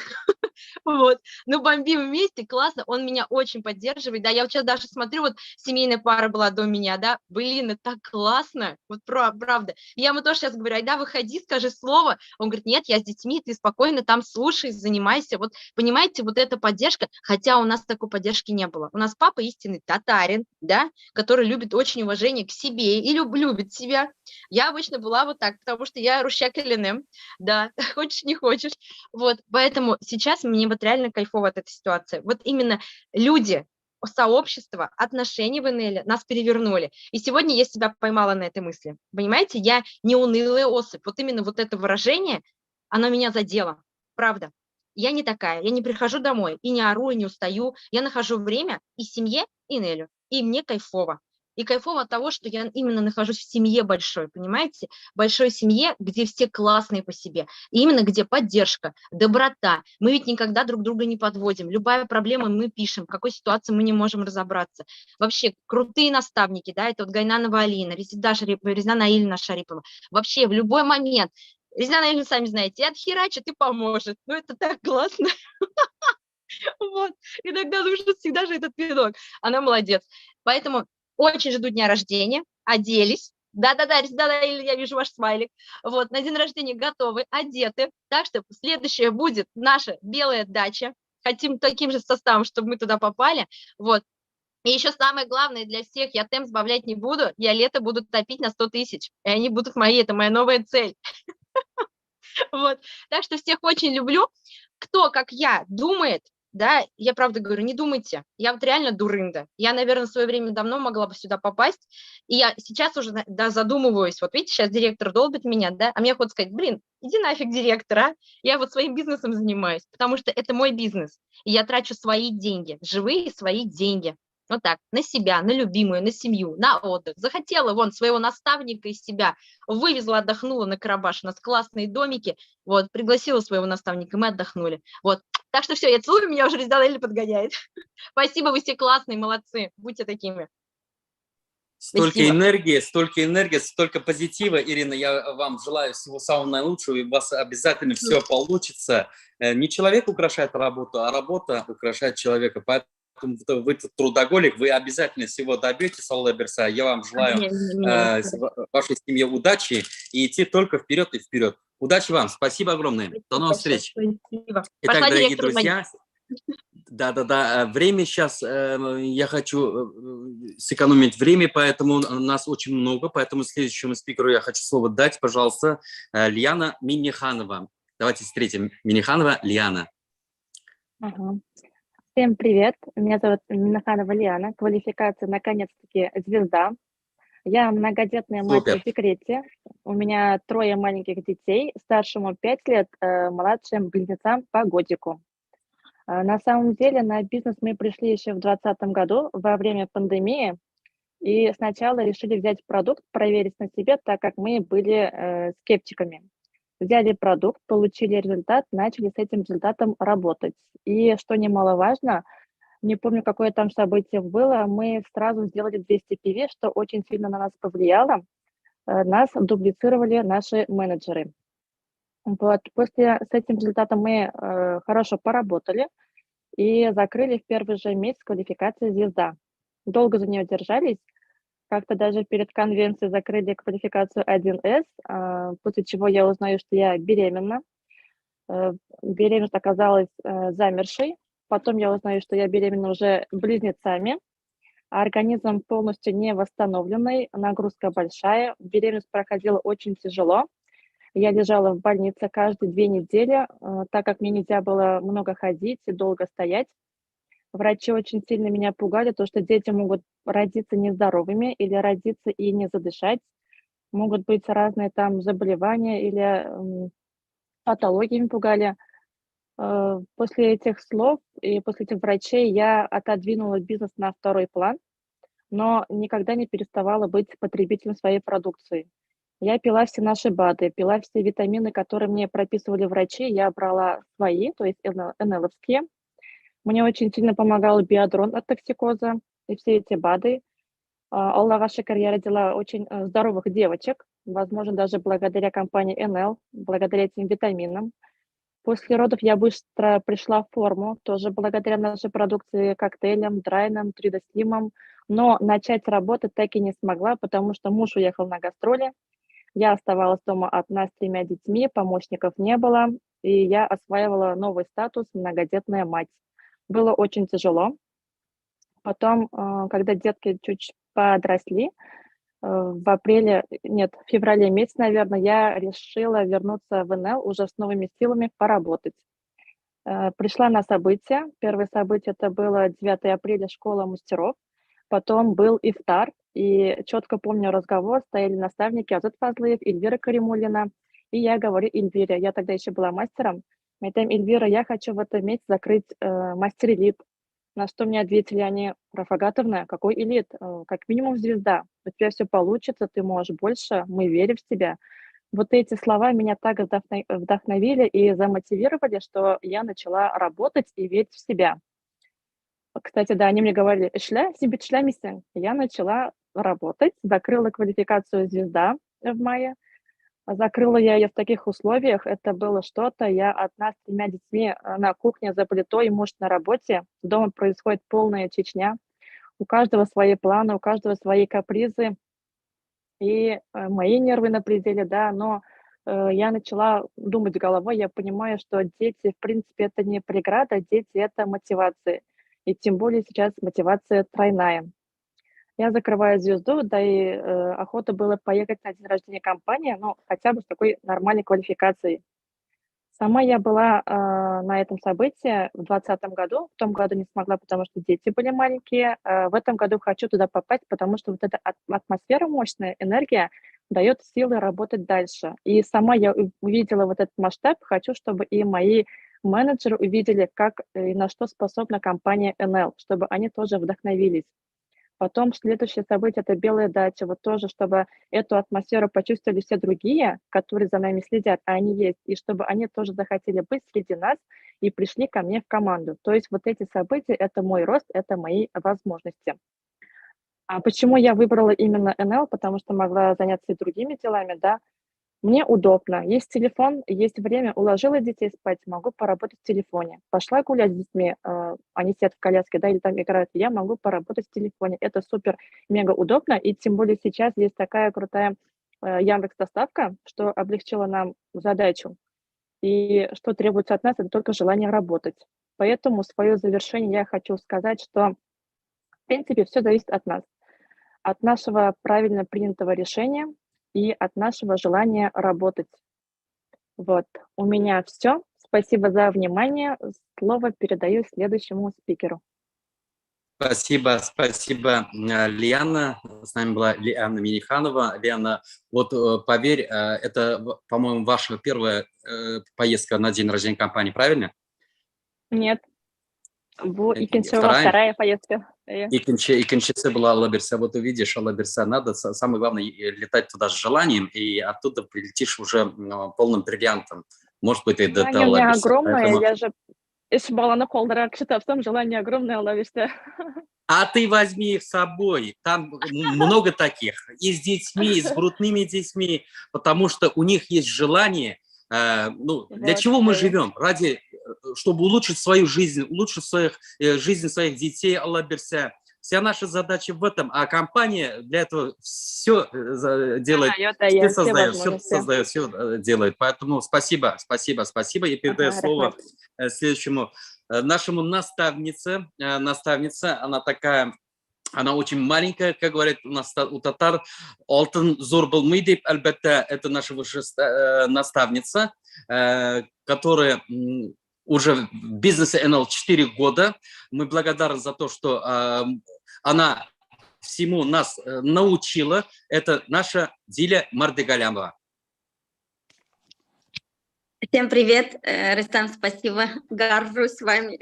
вот, но бомбим вместе, классно, он меня очень поддерживает, да, я вот сейчас даже смотрю, вот семейная пара была до меня, да, блин, это так классно, вот правда, я ему тоже сейчас говорю: айда, выходи, скажи слово, он говорит: нет, я с детьми, ты спокойно там слушай, занимайся. Вот, понимаете, вот эта поддержка, хотя у нас такой поддержки не было. У нас папа истинный татарин, да, который любит очень уважение к себе и любит себя. Я обычно была вот так, потому что я рущак ЛНМ, да, хочешь не хочешь. Вот, поэтому сейчас мне вот реально кайфово от этой ситуации. Вот именно люди, сообщество, отношения в НЛ нас перевернули. И сегодня я себя поймала на этой мысли. Понимаете, я не унылая особь. Вот именно вот это выражение, оно меня задело. Правда. Я не такая, я не прихожу домой и не ору, и не устаю. Я нахожу время и семье, и Нелю, и мне кайфово. И кайфово от того, что я именно нахожусь в семье большой, понимаете? Большой семье, где все классные по себе. И именно где поддержка, доброта. Мы ведь никогда друг друга не подводим. Любая проблема мы пишем, в какой ситуации мы не можем разобраться. Вообще крутые наставники, да, это вот Гайнанова Алина, Резнана Ильина Шарипова. Вообще в любой момент. Резнана Ильина, сами знаете, и отхерачит, и поможет. Ну, это так классно. Вот. Иногда нужно всегда же этот пинок. Она молодец. Поэтому очень жду дня рождения. Оделись. Да-да-да, Резнана Ильина, я вижу ваш смайлик. Вот, на день рождения готовы, одеты. Так что следующее будет наша белая дача. Хотим таким же составом, чтобы мы туда попали. Вот. И еще самое главное для всех, я темп сбавлять не буду, я лето буду топить на 100 000. И они будут мои, это моя новая цель. Вот. Так что всех очень люблю. Кто, как я, думает, да, я правда говорю, не думайте. Я вот реально дурында. Я, наверное, в свое время давно могла бы сюда попасть. И я сейчас уже да, задумываюсь. Вот видите, сейчас директор долбит меня, да, а мне хочется сказать: блин, иди нафиг, директор, а? Я вот своим бизнесом занимаюсь, потому что это мой бизнес. И я трачу свои деньги, живые свои деньги. Вот так, на себя, на любимую, на семью, на отдых. Захотела вон своего наставника из себя, вывезла, отдохнула на Карабаш, у нас классные домики, вот, пригласила своего наставника, мы отдохнули. Вот, так что все, я целую, меня уже Резнана Ильина подгоняет. Спасибо, вы все классные, молодцы, будьте такими. Столько энергии, столько позитива. Ирина, я вам желаю всего самого наилучшего, и у вас обязательно все получится. Не человек украшает работу, а работа украшает человека. Поэтому вы трудоголик, вы обязательно всего добьетесь, Алла Берса. Я вам желаю вашей семье удачи и идти только вперед и вперед. Удачи вам, спасибо огромное. До новых встреч. Спасибо. Итак, Пошла дорогие директору друзья, да, время сейчас, я хочу сэкономить время, поэтому нас очень много, поэтому следующему спикеру я хочу слово дать, пожалуйста, Лиана Миниханова. Давайте встретим Миниханова Лиана. Ага. Всем привет, меня зовут Минаханова Лиана, квалификация наконец-таки звезда. Я многодетная мать Супер. в декрете, у меня 3 маленьких детей, старшему 5 лет, младшим близнецам по годику. На самом деле на бизнес мы пришли еще в 2020 году во время пандемии, и сначала решили взять продукт, проверить на себе, так как мы были скептиками. Взяли продукт, получили результат, начали с этим результатом работать. И что немаловажно, не помню, какое там событие было, мы сразу сделали 200 PV, что очень сильно на нас повлияло. Нас дублицировали наши менеджеры. Вот. После с этим результатом мы хорошо поработали и закрыли в первый же месяц квалификацию звезда. Долго за нее держались, как-то даже перед конвенцией закрыли квалификацию 1С, после чего я узнаю, что я беременна. Беременность оказалась замершей. Потом я узнаю, что я беременна уже близнецами. Организм полностью не восстановленный, нагрузка большая. Беременность проходила очень тяжело. Я лежала в больнице каждые 2 недели, так как мне нельзя было много ходить и долго стоять. Врачи очень сильно меня пугали, то, что дети могут родиться нездоровыми или родиться и не задышать. Могут быть разные там заболевания или патологиями пугали. После этих слов и после этих врачей я отодвинула бизнес на второй план, но никогда не переставала быть потребителем своей продукции. Я пила все наши БАДы, пила все витамины, которые мне прописывали врачи, я брала свои, то есть НЛовские. Мне очень сильно помогал биодрон от токсикоза и все эти БАДы. Аллаха шикар, я родила очень здоровых девочек, возможно, даже благодаря компании НЛ, благодаря этим витаминам. После родов я быстро пришла в форму, тоже благодаря нашей продукции, коктейлям, драйнам, 3D-слимам, но начать работать так и не смогла, потому что муж уехал на гастроли, я оставалась дома одна с 3 детьми, помощников не было, и я осваивала новый статус многодетная мать. Было очень тяжело. Потом, когда детки чуть подросли, в феврале месяце, наверное, я решила вернуться в НЛ уже с новыми силами поработать. Пришла на событие. Первое событие это было 9 апреля, школа мастеров. Потом был ифтар, и четко помню разговор, стояли наставники Азат Фазлыев, Эльвира Каримуллина, и я говорю Эльвире, я тогда еще была мастером, мы говорим, Эльвира, я хочу в этом месяце закрыть мастер-элит. На что мне ответили они, Рафагатовна, какой элит? Как минимум звезда, у тебя все получится, ты можешь больше, мы верим в тебя. Вот эти слова меня так вдохновили и замотивировали, что я начала работать и верить в себя. Кстати, да, они мне говорили, я начала работать, закрыла квалификацию звезда в мае, закрыла я ее в таких условиях, это было что-то, я одна с 3 детьми на кухне за плитой, муж на работе, дома происходит полная Чечня, у каждого свои планы, у каждого свои капризы, и мои нервы на пределе, да, но я начала думать головой, я понимаю, что дети, в принципе, это не преграда, дети – это мотивация. И тем более сейчас мотивация тройная. Я закрываю звезду, да и охота было поехать на день рождения компании, ну, хотя бы с такой нормальной квалификацией. Сама я была на этом событии в 2020 году, в том году не смогла, потому что дети были маленькие. В этом году хочу туда попасть, потому что вот эта атмосфера мощная, энергия дает силы работать дальше. И сама я увидела вот этот масштаб, хочу, чтобы и мои менеджеры увидели, как и на что способна компания НЛ, чтобы они тоже вдохновились. Потом следующее событие – это белая дача, вот тоже, чтобы эту атмосферу почувствовали все другие, которые за нами следят, а они есть, и чтобы они тоже захотели быть среди нас и пришли ко мне в команду. То есть вот эти события – это мой рост, это мои возможности. Почему я выбрала именно НЛ? Потому что могла заняться и другими делами, да. Мне удобно. Есть телефон, есть время. Уложила детей спать, могу поработать в телефоне. Пошла гулять с детьми, они сидят в коляске, да, или там играют. Я могу поработать в телефоне. Это супер, мега удобно. И тем более сейчас есть такая крутая Яндекс.Доставка, что облегчила нам задачу. И что требуется от нас, это только желание работать. Поэтому свое завершение я хочу сказать, что, в принципе, все зависит от нас, от нашего правильно принятого решения и от нашего желания работать. Вот, у меня все. Спасибо за внимание. Слово передаю следующему спикеру. Спасибо, спасибо, Лиана. С нами была Лиана Миниханова. Лиана, вот поверь, это, по-моему, ваша первая поездка на день рождения компании, правильно? Нет. Вторая поездка. Икончице была Алаберса. Вот увидишь, Алаберса, надо, самое главное, летать туда с желанием, и оттуда прилетишь уже полным бриллиантом. Может быть, и до Желание у меня Алаберса. огромное, Поэтому... я же из балана колдера кшитавсам, желание огромное, Алаберса. А ты возьми их с собой, там много таких, и с детьми, и с грудными детьми, потому что у них есть желание. Для чего мы живем? Ради, чтобы улучшить свою жизнь, улучшить жизнь своих детей, Аллах берсе. Вся наша задача в этом, а компания для этого все делает, все создает, все делает. Поэтому спасибо. И передаю слово следующему нашему наставнице. Наставница, она такая... Она очень маленькая, как говорят у нас у татар. Алтын зор булмый, альбетте, это наша высшая наставница, которая уже в бизнесе НЛ 4 года. Мы благодарны за то, что она всему нас научила. Это наша Диля Мардыгалямова. Всем привет, Рустам, спасибо, горжусь с вами.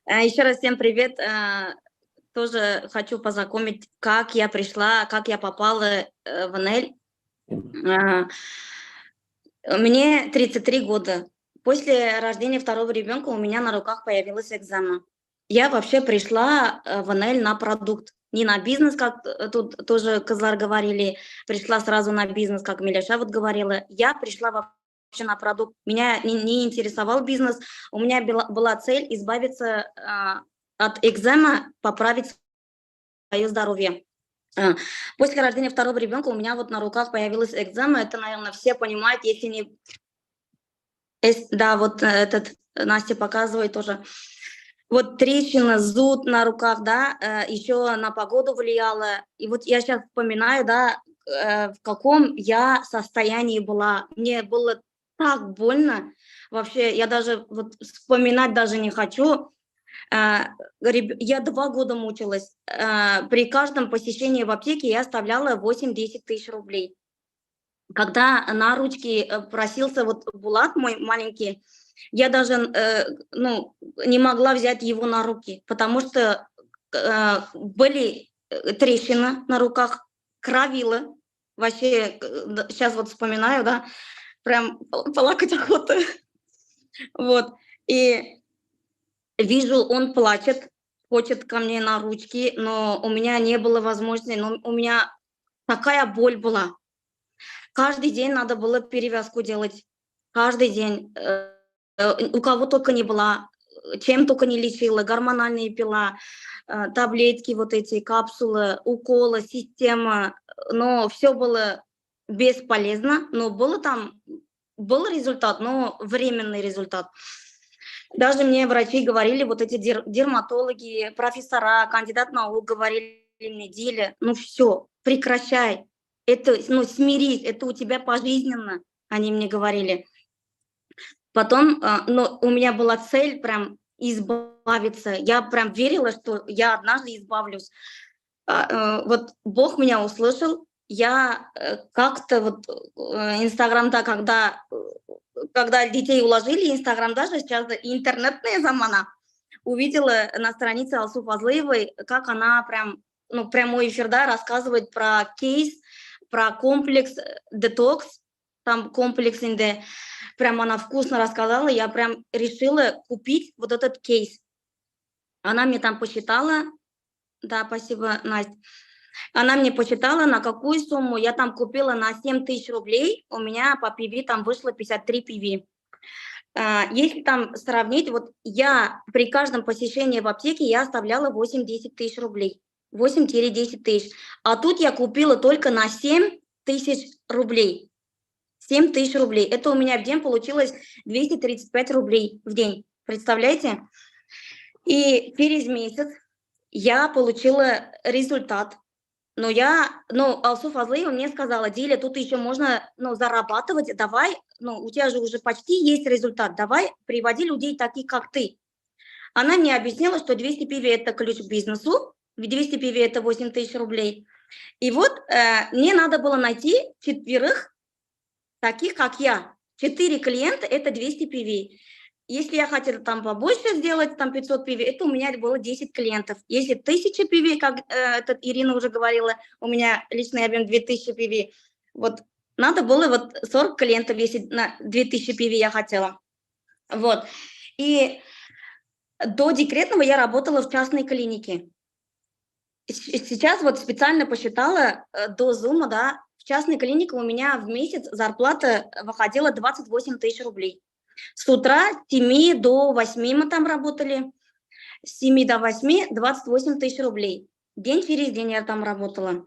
Еще раз всем привет. Тоже хочу познакомить, как я пришла, как я попала в НЛ. Мне 33 года. После рождения второго ребенка у меня на руках появилась экзема. Я вообще пришла в НЛ на продукт, не на бизнес, как тут тоже Казар говорили, пришла сразу на бизнес, как Миляша вот говорила. Я пришла вообще на продукт. Меня не интересовал бизнес. У меня была цель избавиться от экзема, поправить свое здоровье. После рождения второго ребенка у меня вот на руках появилась экзема. Это, наверное, все понимают, если не... Да, вот этот Настя показывает тоже. Вот трещина, зуд на руках, да, еще на погоду влияло. И вот я сейчас вспоминаю, да, в каком я состоянии была. Мне было так больно. Вообще, я даже вот вспоминать даже не хочу. Я 2 года мучилась. При каждом посещении в аптеке я оставляла 8-10 тысяч рублей. Когда на ручки просился вот Булат, мой маленький, я даже не могла взять его на руки, потому что были трещины на руках, кровило. Вообще, сейчас вот вспоминаю, да, прям плакать охота. Вот. И вижу, он плачет, хочет ко мне на ручки, но у меня не было возможности, но у меня такая боль была. Каждый день надо было перевязку делать. Каждый день. У кого только не была, чем только не лечила, гормональные пила, таблетки вот эти, капсулы, уколы, система. Но все было бесполезно, но был результат, но временный результат. Даже мне врачи говорили, вот эти дерматологи, профессора, кандидат наук говорили мне, Диля, ну все, прекращай, это, смирись, это у тебя пожизненно, они мне говорили. Потом, у меня была цель прям избавиться, я прям верила, что я однажды избавлюсь. Вот Бог меня услышал, я как-то вот Инстаграм, да, когда детей уложили, Инстаграм даже сейчас интернетная замана, увидела на странице Алсу Фазлыевой, как она прям, прямой эфир, да, рассказывает про кейс, про комплекс детокс, там комплекс инде, прям она вкусно рассказала, я прям решила купить вот этот кейс. Она мне там посчитала, да, спасибо, Настя, Она мне посчитала, на какую сумму. Я там купила на 7 тысяч рублей, у меня по PV там вышло 53 PV. Если там сравнить, вот я при каждом посещении в аптеке я оставляла 8-10 тысяч рублей. 8-10 тысяч. А тут я купила только на 7 тысяч рублей. 7 тысяч рублей. Это у меня в день получилось 235 рублей в день. Представляете? И через месяц я получила результат. Но Алсу Фазлыева мне сказала: Диля, тут еще можно зарабатывать, давай, у тебя же уже почти есть результат, давай приводи людей таких, как ты. Она мне объяснила, что 200 PV – это ключ к бизнесу, 200 PV – это 8 тысяч рублей. И вот мне надо было найти 4 таких, как я. 4 клиента – это 200 PV. Если я хотела там побольше сделать, там 500 PV, это у меня было 10 клиентов. Если 1000 PV, как Ирина уже говорила, у меня личный объем 2000 PV, вот надо было 40 клиентов, если на 2000 PV я хотела. Вот. И до декретного я работала в частной клинике. Сейчас специально посчитала до Zoom, да, в частной клинике у меня в месяц зарплата выходила 28 тысяч рублей. С утра с 7 до 8 мы там работали, с 7 до 8 28 тысяч рублей. День через день я там работала.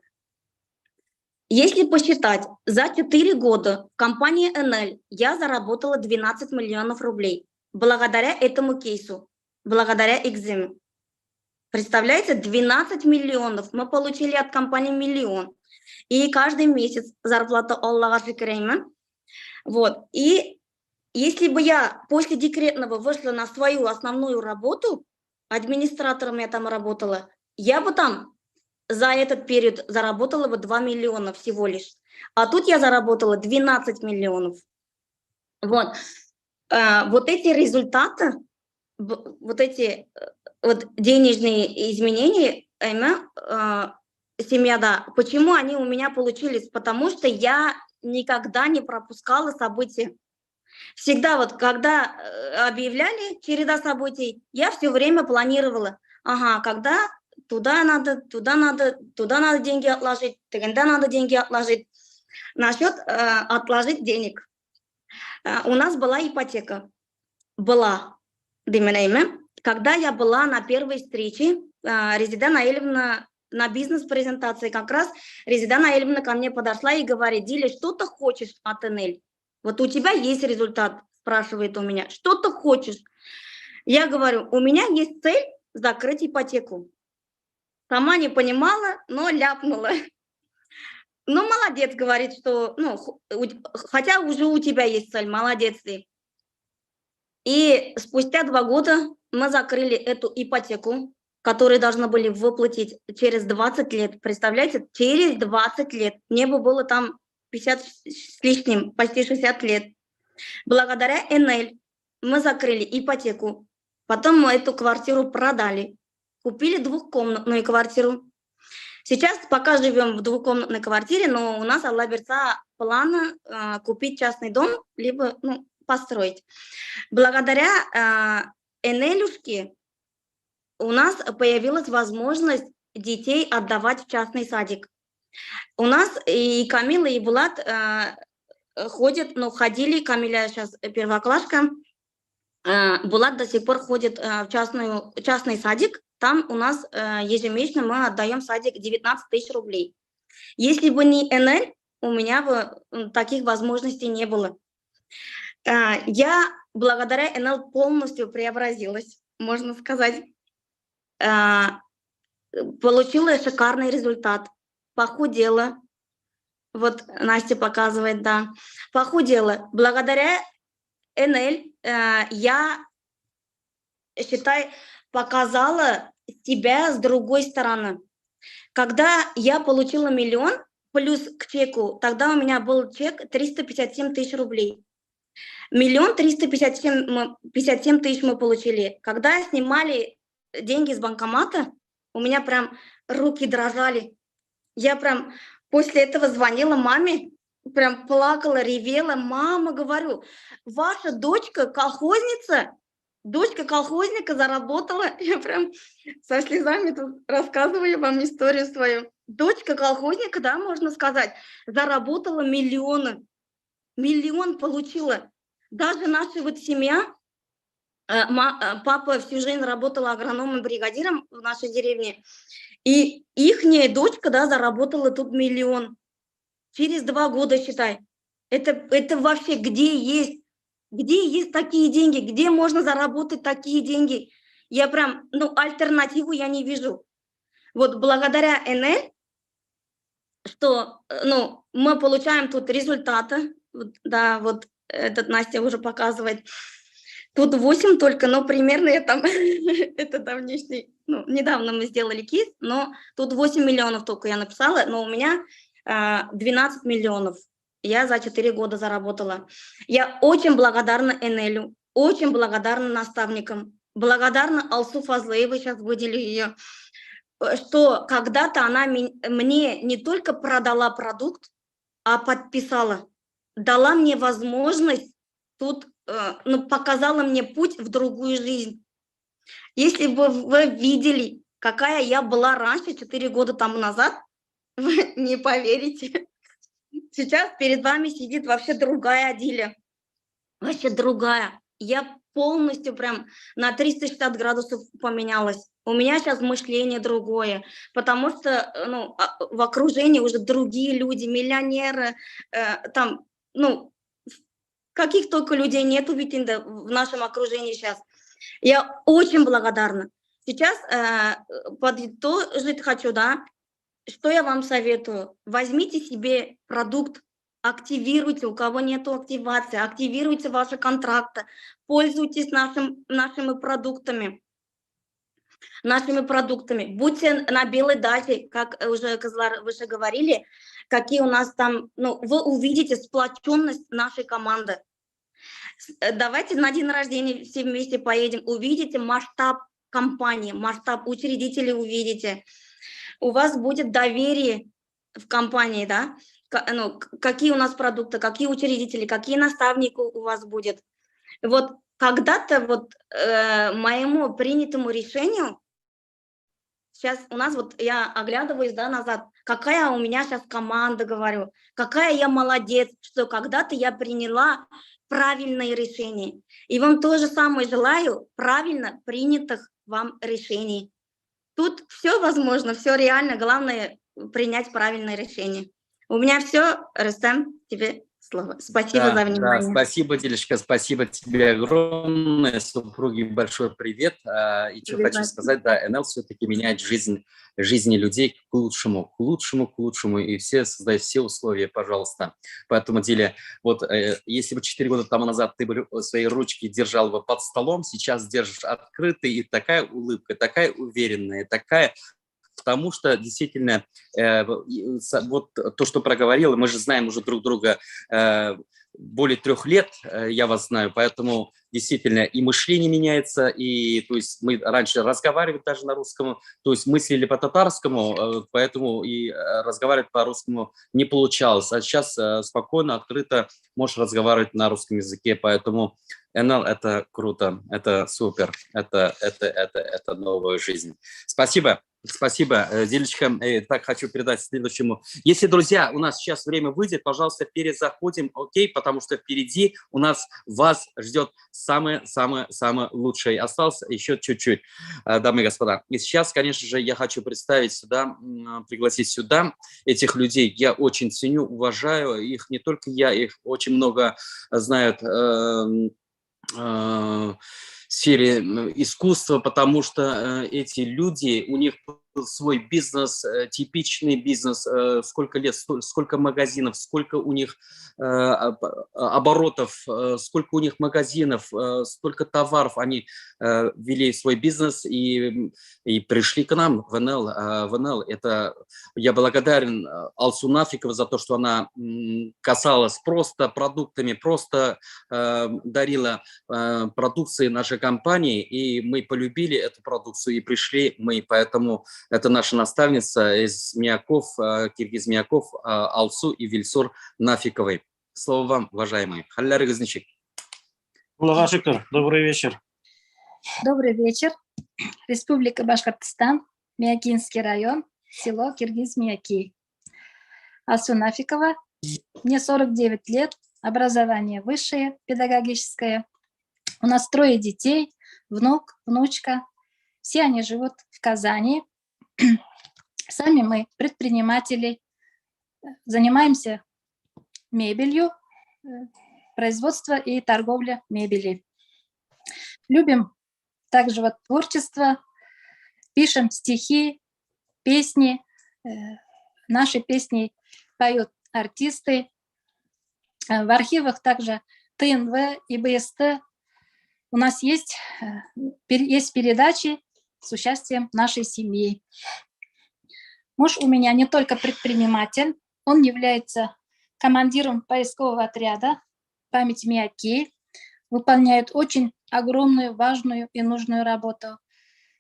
Если посчитать, за 4 года в компании НЛ я заработала 12 миллионов рублей. Благодаря этому кейсу, благодаря экзамену. Представляете, 12 миллионов. Мы получили от компании 1 миллион. И каждый месяц зарплата Аллаха шикрейма. Вот. И если бы я после декретного вышла на свою основную работу, администратором я там работала, я бы там за этот период заработала бы 2 миллиона всего лишь. А тут я заработала 12 миллионов. Вот. Вот эти результаты, вот эти денежные изменения, семья, да, почему они у меня получились? Потому что я никогда не пропускала события. Всегда когда объявляли череда событий, я все время планировала. Ага, когда туда надо деньги отложить, тогда надо деньги отложить. Насчет отложить денег. У нас была ипотека. Была. Когда я была на первой встрече, Резеда Наилевна на бизнес-презентации, как раз Резеда Наилевна ко мне подошла и говорит: Диля, что ты хочешь от НЛ? Вот у тебя есть результат, спрашивает у меня. Что ты хочешь? Я говорю: у меня есть цель закрыть ипотеку. Сама не понимала, но ляпнула. Ну, молодец, говорит, что, хотя уже у тебя есть цель, молодец ты. И спустя 2 года мы закрыли эту ипотеку, которую должны были выплатить через 20 лет. Представляете, через 20 лет. Мне бы было там 50 с лишним, почти 60 лет. Благодаря НЛ мы закрыли ипотеку. Потом мы эту квартиру продали. Купили 2-комнатную квартиру. Сейчас пока живем в 2-комнатной квартире, но у нас, Аллах берца, планы купить частный дом, либо построить. Благодаря НЛушке у нас появилась возможность детей отдавать в частный садик. У нас и Камила, и Булат ходят, ходили, Камиля сейчас первоклашка, Булат до сих пор ходит в частный садик. Там у нас ежемесячно мы отдаем в садик 19 тысяч рублей. Если бы не НЛ, у меня бы таких возможностей не было. Я благодаря НЛ полностью преобразилась, можно сказать. Получила шикарный результат. Похудела. Вот Настя показывает, да. Похудела. Благодаря НЛ я, считай, показала себя с другой стороны. Когда я получила 1 миллион плюс к чеку, тогда у меня был чек 357 тысяч рублей. 1 357 тысяч мы получили. Когда снимали деньги с банкомата, у меня прям руки дрожали. Я прям после этого звонила маме, прям плакала, ревела. Мама, говорю, ваша дочка колхозница, дочка колхозника заработала. Я прям со слезами тут рассказываю вам историю свою. дочка колхозника, да, можно сказать, заработала миллионы. Миллион получила. Даже наша вот семья, папа всю жизнь работал агрономом-бригадиром в нашей деревне, и ихняя дочка, да, заработала тут миллион. Через 2 года, считай. Это вообще где есть такие деньги, где можно заработать такие деньги? Я прям, альтернативу я не вижу. Вот благодаря НЛ, что, мы получаем тут результаты, да, вот этот Настя уже показывает. Тут 8 только, но примерно я там, это давнешний, недавно мы сделали кейс, но тут 8 миллионов только я написала, но у меня 12 миллионов. Я за 4 года заработала. Я очень благодарна НЛу, очень благодарна наставникам, благодарна Алсу Фазлеевой, сейчас выделю ее, что когда-то она мне не только продала продукт, а подписала, дала мне возможность тут, показала мне путь в другую жизнь. Если бы вы видели, какая я была раньше, 4 года тому назад, вы не поверите. Сейчас перед вами сидит вообще другая Адиля. Вообще другая. Я полностью прям на 360 градусов поменялась. У меня сейчас мышление другое, потому что в окружении уже другие люди, миллионеры, каких только людей нету ведь в нашем окружении сейчас. Я очень благодарна. Сейчас подытожить хочу, да, что я вам советую. Возьмите себе продукт, активируйте, у кого нету активации, активируйте ваши контракты, пользуйтесь нашими продуктами. Будьте на белой даче, как уже Кызлар выше говорили, какие у нас там, вы увидите сплоченность нашей команды. Давайте на день рождения все вместе поедем, увидите масштаб компании, масштаб учредителей увидите. У вас будет доверие в компании, да, какие у нас продукты, какие учредители, какие наставники у вас будет. Вот когда-то моему принятому решению, сейчас у нас я оглядываюсь, да, назад, какая у меня сейчас команда, говорю, какая я молодец, что когда-то я приняла правильное решение. И вам то же самое желаю, правильно принятых вам решений. Тут все возможно, все реально, главное принять правильное решение. У меня все, Рустам, тебе слово. Спасибо за внимание. Да, спасибо, Дилечка, спасибо тебе огромное. Супруге большой привет. И что хочу сказать, да, НЛ все-таки меняет жизни людей к лучшему, и все создают все условия, пожалуйста. Поэтому, Диля, если бы 4 года тому назад ты бы свои ручки держал бы под столом, сейчас держишь открытый, и такая улыбка, такая уверенная, такая... Потому что действительно то, что проговорил, мы же знаем уже друг друга более 3 лет, я вас знаю, поэтому действительно и мышление меняется, и то есть мы раньше разговаривали даже на русском, то есть мыслили по-татарскому, поэтому и разговаривать по-русскому не получалось, а сейчас спокойно, открыто можешь разговаривать на русском языке, поэтому НЛ – это круто, это супер, это новая жизнь. Спасибо. Спасибо, Дилечка. Так, хочу передать следующему. Если, друзья, у нас сейчас время выйдет, пожалуйста, перезаходим, окей, потому что впереди у нас вас ждет самое-самое-самое лучшее. Осталось еще чуть-чуть, дамы и господа. И сейчас, конечно же, я хочу представить сюда, пригласить сюда этих людей. Я очень ценю, уважаю их, не только я, их очень много знают в сфере искусства, потому что эти люди, у них свой бизнес, типичный бизнес, сколько лет, сколько магазинов, сколько у них оборотов, сколько у них магазинов, столько товаров они вели свой бизнес и пришли к нам в НЛ. Это я благодарен Алсу Нафиковой за то, что она касалась просто продуктами, просто дарила продукции нашей компании, и мы полюбили эту продукцию и пришли мы, поэтому это наша наставница из Мияков, Киргиз Мияков, Алсу и Вильсур Нафиковой. Слово вам, уважаемые. Халляр Газничек. Добрый вечер. Добрый вечер. Республика Башкортостан, Миякинский район. село Киргиз-Мияки. Алсу Нафикова, мне 49 лет, образование высшее, педагогическое. У нас 3 детей, внук, внучка. Все они живут в Казани. Сами мы предприниматели, занимаемся мебелью, производство и торговля мебели. Любим также вот творчество, пишем стихи, песни. Наши песни поют артисты. В архивах также ТНВ и БСТ у нас есть передачи с участием нашей семьи. Муж у меня не только предприниматель, он является командиром поискового отряда «Память Мияки», выполняет очень огромную, важную и нужную работу.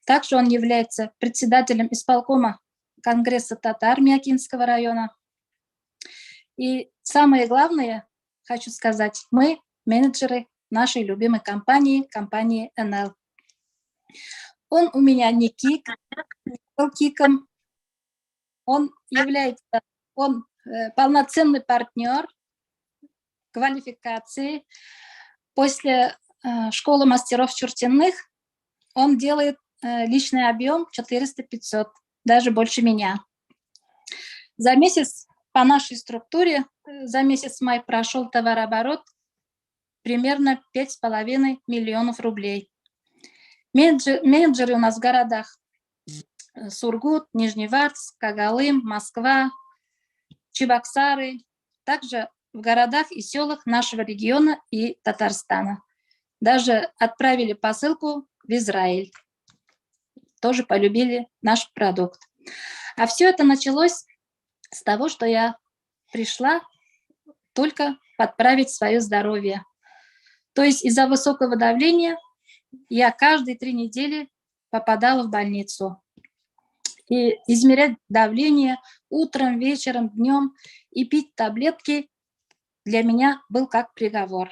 Также он является председателем исполкома Конгресса татар Миякинского района. И самое главное, хочу сказать, мы менеджеры нашей любимой компании НЛ. Он у меня не кик, был киком. Он полноценный партнер квалификации. После школы мастеров чертежных он делает личный объем 400-500, даже больше меня. За месяц по нашей структуре, за месяц май прошел товарооборот примерно 5,5 миллионов рублей. Менеджеры у нас в городах Сургут, Нижневартовск, Когалым, Москва, Чебоксары, также в городах и селах нашего региона и Татарстана. Даже отправили посылку в Израиль. Тоже полюбили наш продукт. А все это началось с того, что я пришла только подправить свое здоровье. То есть из-за высокого давления я каждые 3 недели попадала в больницу. И измерять давление утром, вечером, днем и пить таблетки для меня был как приговор.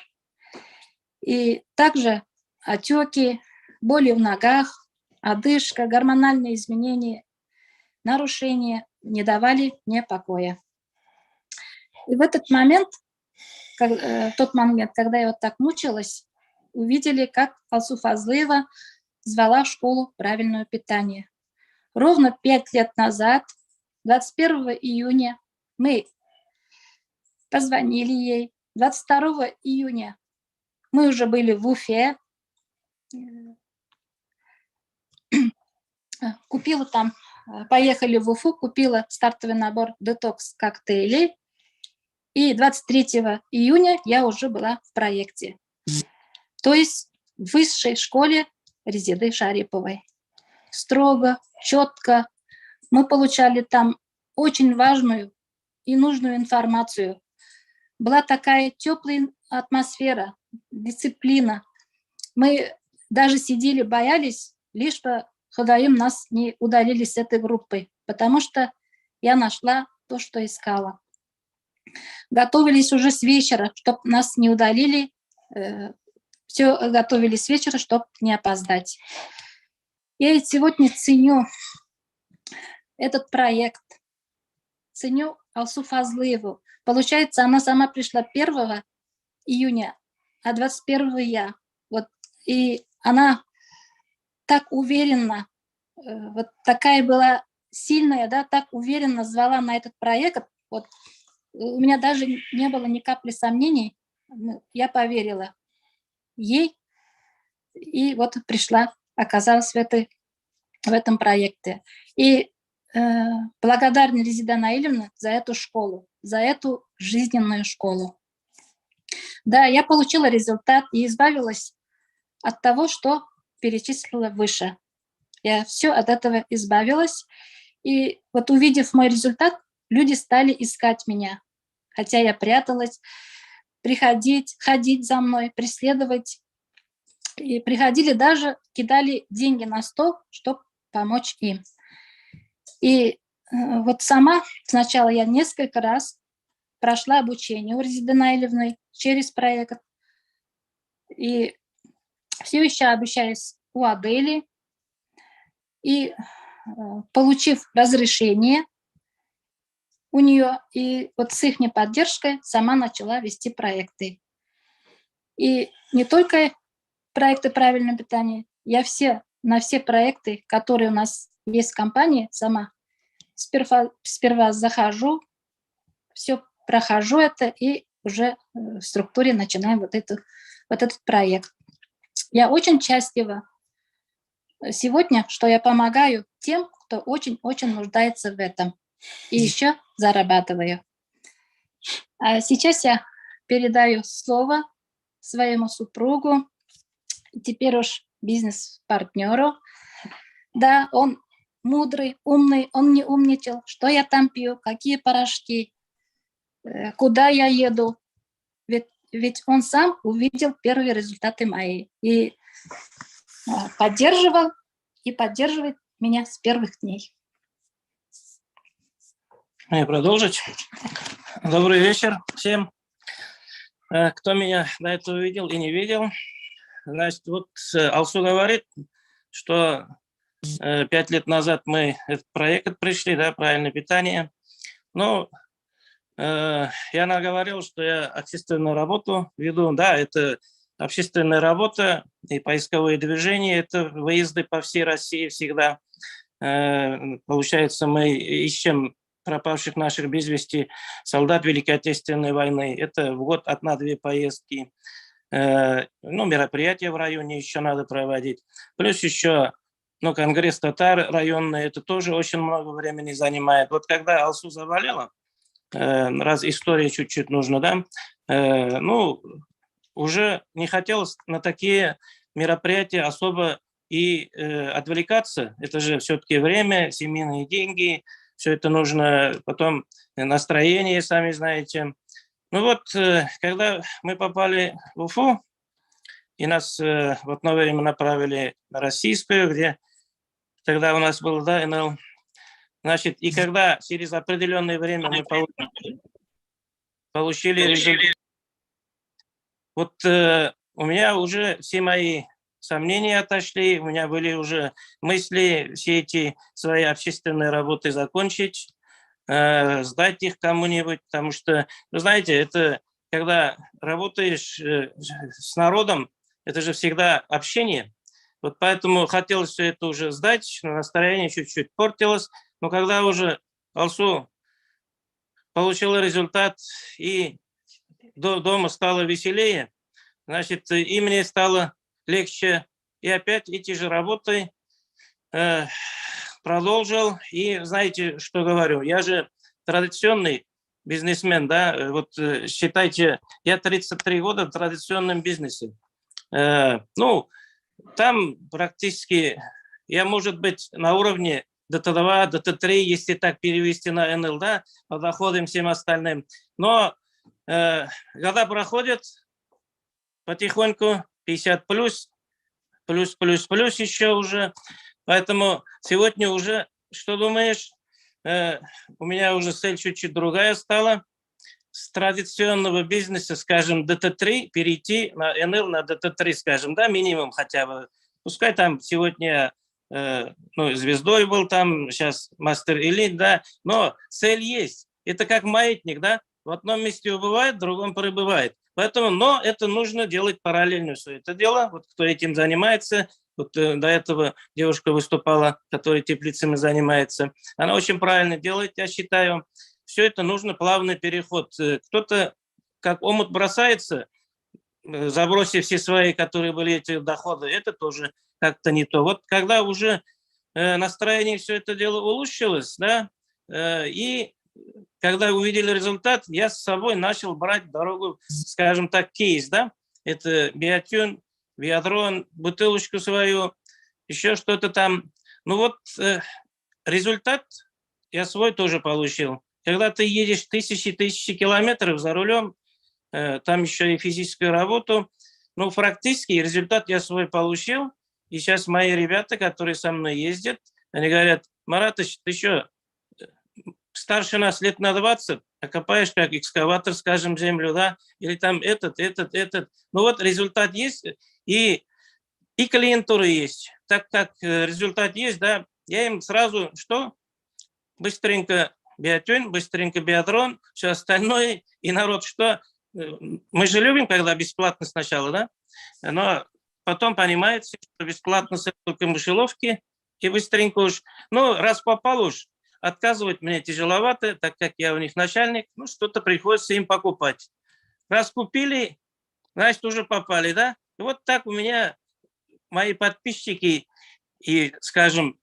И также отеки, боли в ногах, одышка, гормональные изменения, нарушения не давали мне покоя. И в этот момент, когда я вот так мучилась, увидели, как Алсу Фазлыева звала в школу правильное питание. Ровно 5 лет назад, 21 июня, мы позвонили ей. 22 июня мы уже были в Уфе. Купила там, поехали в Уфу, купила стартовый набор детокс-коктейлей. И 23 июня я уже была в проекте. То есть в высшей школе Резеды Шариповой. Строго, четко. Мы получали там очень важную и нужную информацию. Была такая теплая атмосфера, дисциплина. Мы даже сидели, боялись, лишь бы Ходаим нас не удалили с этой группы, потому что я нашла то, что искала. Готовились уже с вечера, чтобы нас не удалили. Все готовили с вечера, чтобы не опоздать. Я сегодня ценю этот проект, ценю Алсу Фазлыеву. Получается, она сама пришла 1 июня, а 21 я. Вот, и она так уверенно, вот такая была сильная, да, так уверенно звала на этот проект. Вот, у меня даже не было ни капли сомнений. Я поверила ей и вот пришла, оказалась в этом проекте. И благодарна Резеда Наилевна за эту школу, за эту жизненную школу. Да, я получила результат и избавилась от того, что перечислила выше. Я все от этого избавилась. И вот увидев мой результат, люди стали искать меня. Хотя я пряталась, ходить за мной, преследовать. И приходили даже, кидали деньги на стол, чтобы помочь им. И вот сама сначала я несколько раз прошла обучение у Резеды Наилевны через проект. И все еще обучаюсь у Адели. И получив разрешение у нее, и вот с их поддержкой сама начала вести проекты. И не только проекты правильного питания, я на все проекты, которые у нас есть в компании, сама сперва захожу, все прохожу это, и уже в структуре начинаем вот этот проект. Я очень счастлива сегодня, что я помогаю тем, кто очень-очень нуждается в этом. И еще зарабатываю. А сейчас я передаю слово своему супругу, теперь уж бизнес-партнеру. Да, он мудрый, умный, он не умничал, что я там пью, какие порошки, куда я еду. Ведь он сам увидел первые результаты мои и поддерживал и поддерживает меня с первых дней. Мне продолжить. Добрый вечер всем. Кто меня до этого видел и не видел. Значит, вот Алсу говорит, что 5 лет назад мы этот проект пришли, да, правильное питание. Ну, я наговорил, что я общественную работу веду. Да, это общественная работа и поисковые движения, это выезды по всей России всегда. Получается, мы ищем пропавших наших без вести солдат Великой Отечественной войны. Это в год 1-2 поездки. Ну, мероприятия в районе еще надо проводить. Плюс еще, ну, конгресс татар районный, это тоже очень много времени занимает. Вот когда Алсу заболела, раз история чуть-чуть нужна, да, ну, уже не хотелось на такие мероприятия особо и отвлекаться. Это же все-таки время, семейные деньги, все это нужно, потом настроение, сами знаете. Ну вот, когда мы попали в Уфу, и нас в одно время направили на Российскую, где тогда у нас был, да, НЛ, значит, и когда через определенное время мы получили результат, вот у меня уже все мои сомнения отошли, у меня были уже мысли все эти свои общественные работы закончить, сдать их кому-нибудь, потому что, вы знаете, это когда работаешь с народом, это же всегда общение. Вот поэтому хотелось все это уже сдать, но настроение чуть-чуть портилось. Но когда уже Алсу получила результат и дома стало веселее, значит, и мне стало легче. И опять эти же работы продолжил. И знаете, что говорю? Я же традиционный бизнесмен, да, вот считайте, я 33 года в традиционном бизнесе. Ну, там практически я, может быть, на уровне ДТ2, ДТ3, если так перевести на НЛ, да, по доходам всем остальным. Но года проходят потихоньку, 50 плюс еще уже. Поэтому сегодня уже, что думаешь, у меня уже цель чуть-чуть другая стала. С традиционного бизнеса, скажем, ДТ3 перейти на НЛ, на ДТ3, скажем, да, минимум хотя бы. Пускай там сегодня ну, звездой был, там сейчас мастер элит, да, но цель есть. Это как маятник, да, в одном месте убывает, в другом прибывает. Поэтому, но это нужно делать параллельно все это дело. Вот кто этим занимается, вот до этого девушка выступала, которая теплицами занимается. Она очень правильно делает, я считаю. Все это нужно плавный переход. Кто-то как омут бросается, забросив все свои, которые были эти доходы, это тоже как-то не то. Вот когда уже настроение все это дело улучшилось, да, и когда увидели результат, я с собой начал брать дорогу, скажем так, кейс, да, это биотюн, биодрон, бутылочку свою, еще что-то там. Ну вот результат я свой тоже получил. Когда ты едешь тысячи километров за рулем, там еще и физическую работу, ну, практически результат я свой получил. И сейчас мои ребята, которые со мной ездят, они говорят: Маратыч, ты что, старше нас лет на 20, а копаешь как экскаватор, скажем, землю, да, или там этот. Ну вот результат есть, и клиентура есть. Так как результат есть, да, я им сразу, что? Быстренько биатюнь, быстренько биатрон, все остальное. И народ, что? Мы же любим, когда бесплатно сначала, да? Но потом понимаете, что бесплатно это только мышеловки, и быстренько уж, ну, раз попал уж, отказывать мне тяжеловато, так как я у них начальник, ну, что-то приходится им покупать. Раз купили, значит, уже попали, да? И вот так у меня мои подписчики и, скажем,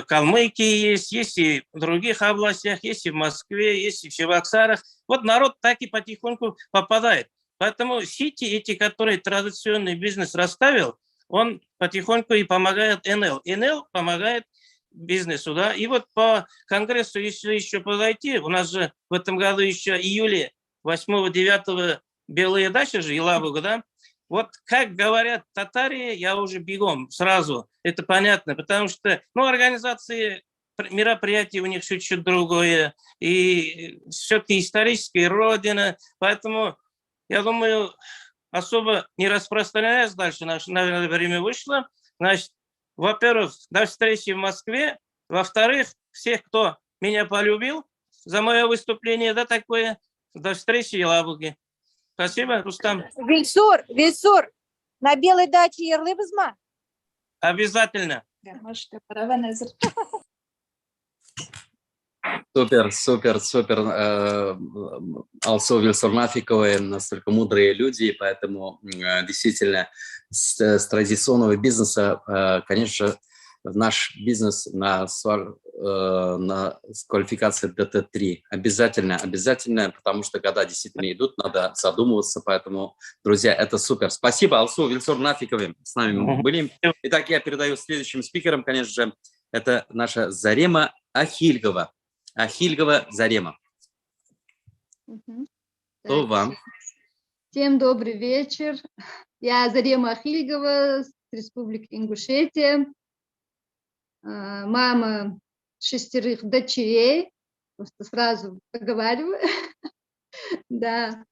Калмыкии есть и в других областях, есть и в Москве, есть и в Чебоксарах. Вот народ так и потихоньку попадает. Поэтому сети эти, которые традиционный бизнес расставил, он потихоньку и помогает НЛ. НЛ помогает бизнесу, да. И вот по конгрессу, если еще подойти, у нас же в этом году еще июле 8-9 белые дачи же, Елабуга, да. Вот как говорят татари, я уже бегом сразу, это понятно, потому что, ну, организации мероприятий у них чуть-чуть другое, и все-таки историческая родина, поэтому, я думаю, особо не распространяясь дальше, наверное, время вышло, значит, во-первых, до встречи в Москве, во-вторых, всех, кто меня полюбил за мое выступление, да, такое, до встречи в Елабуге. Спасибо, Рустам. Вильсур, на белой даче ярлыбызма? Обязательно. Супер. Алсу Вильсурнафиковы настолько мудрые люди, поэтому действительно с традиционного бизнеса, конечно, наш бизнес на квалификации ДТ-3 обязательно, потому что года действительно идут, надо задумываться, поэтому, друзья, это супер. Спасибо, Алсу Вильсурнафиковы с нами были. Итак, я передаю следующим спикерам, конечно же, это наша Зарема Ахильгова. Ахильгова Зарема. Что вам? Всем добрый вечер. Я Зарема Ахильгова с Республики Ингушетия. Мама 6 дочерей. Просто сразу проговариваю. Да.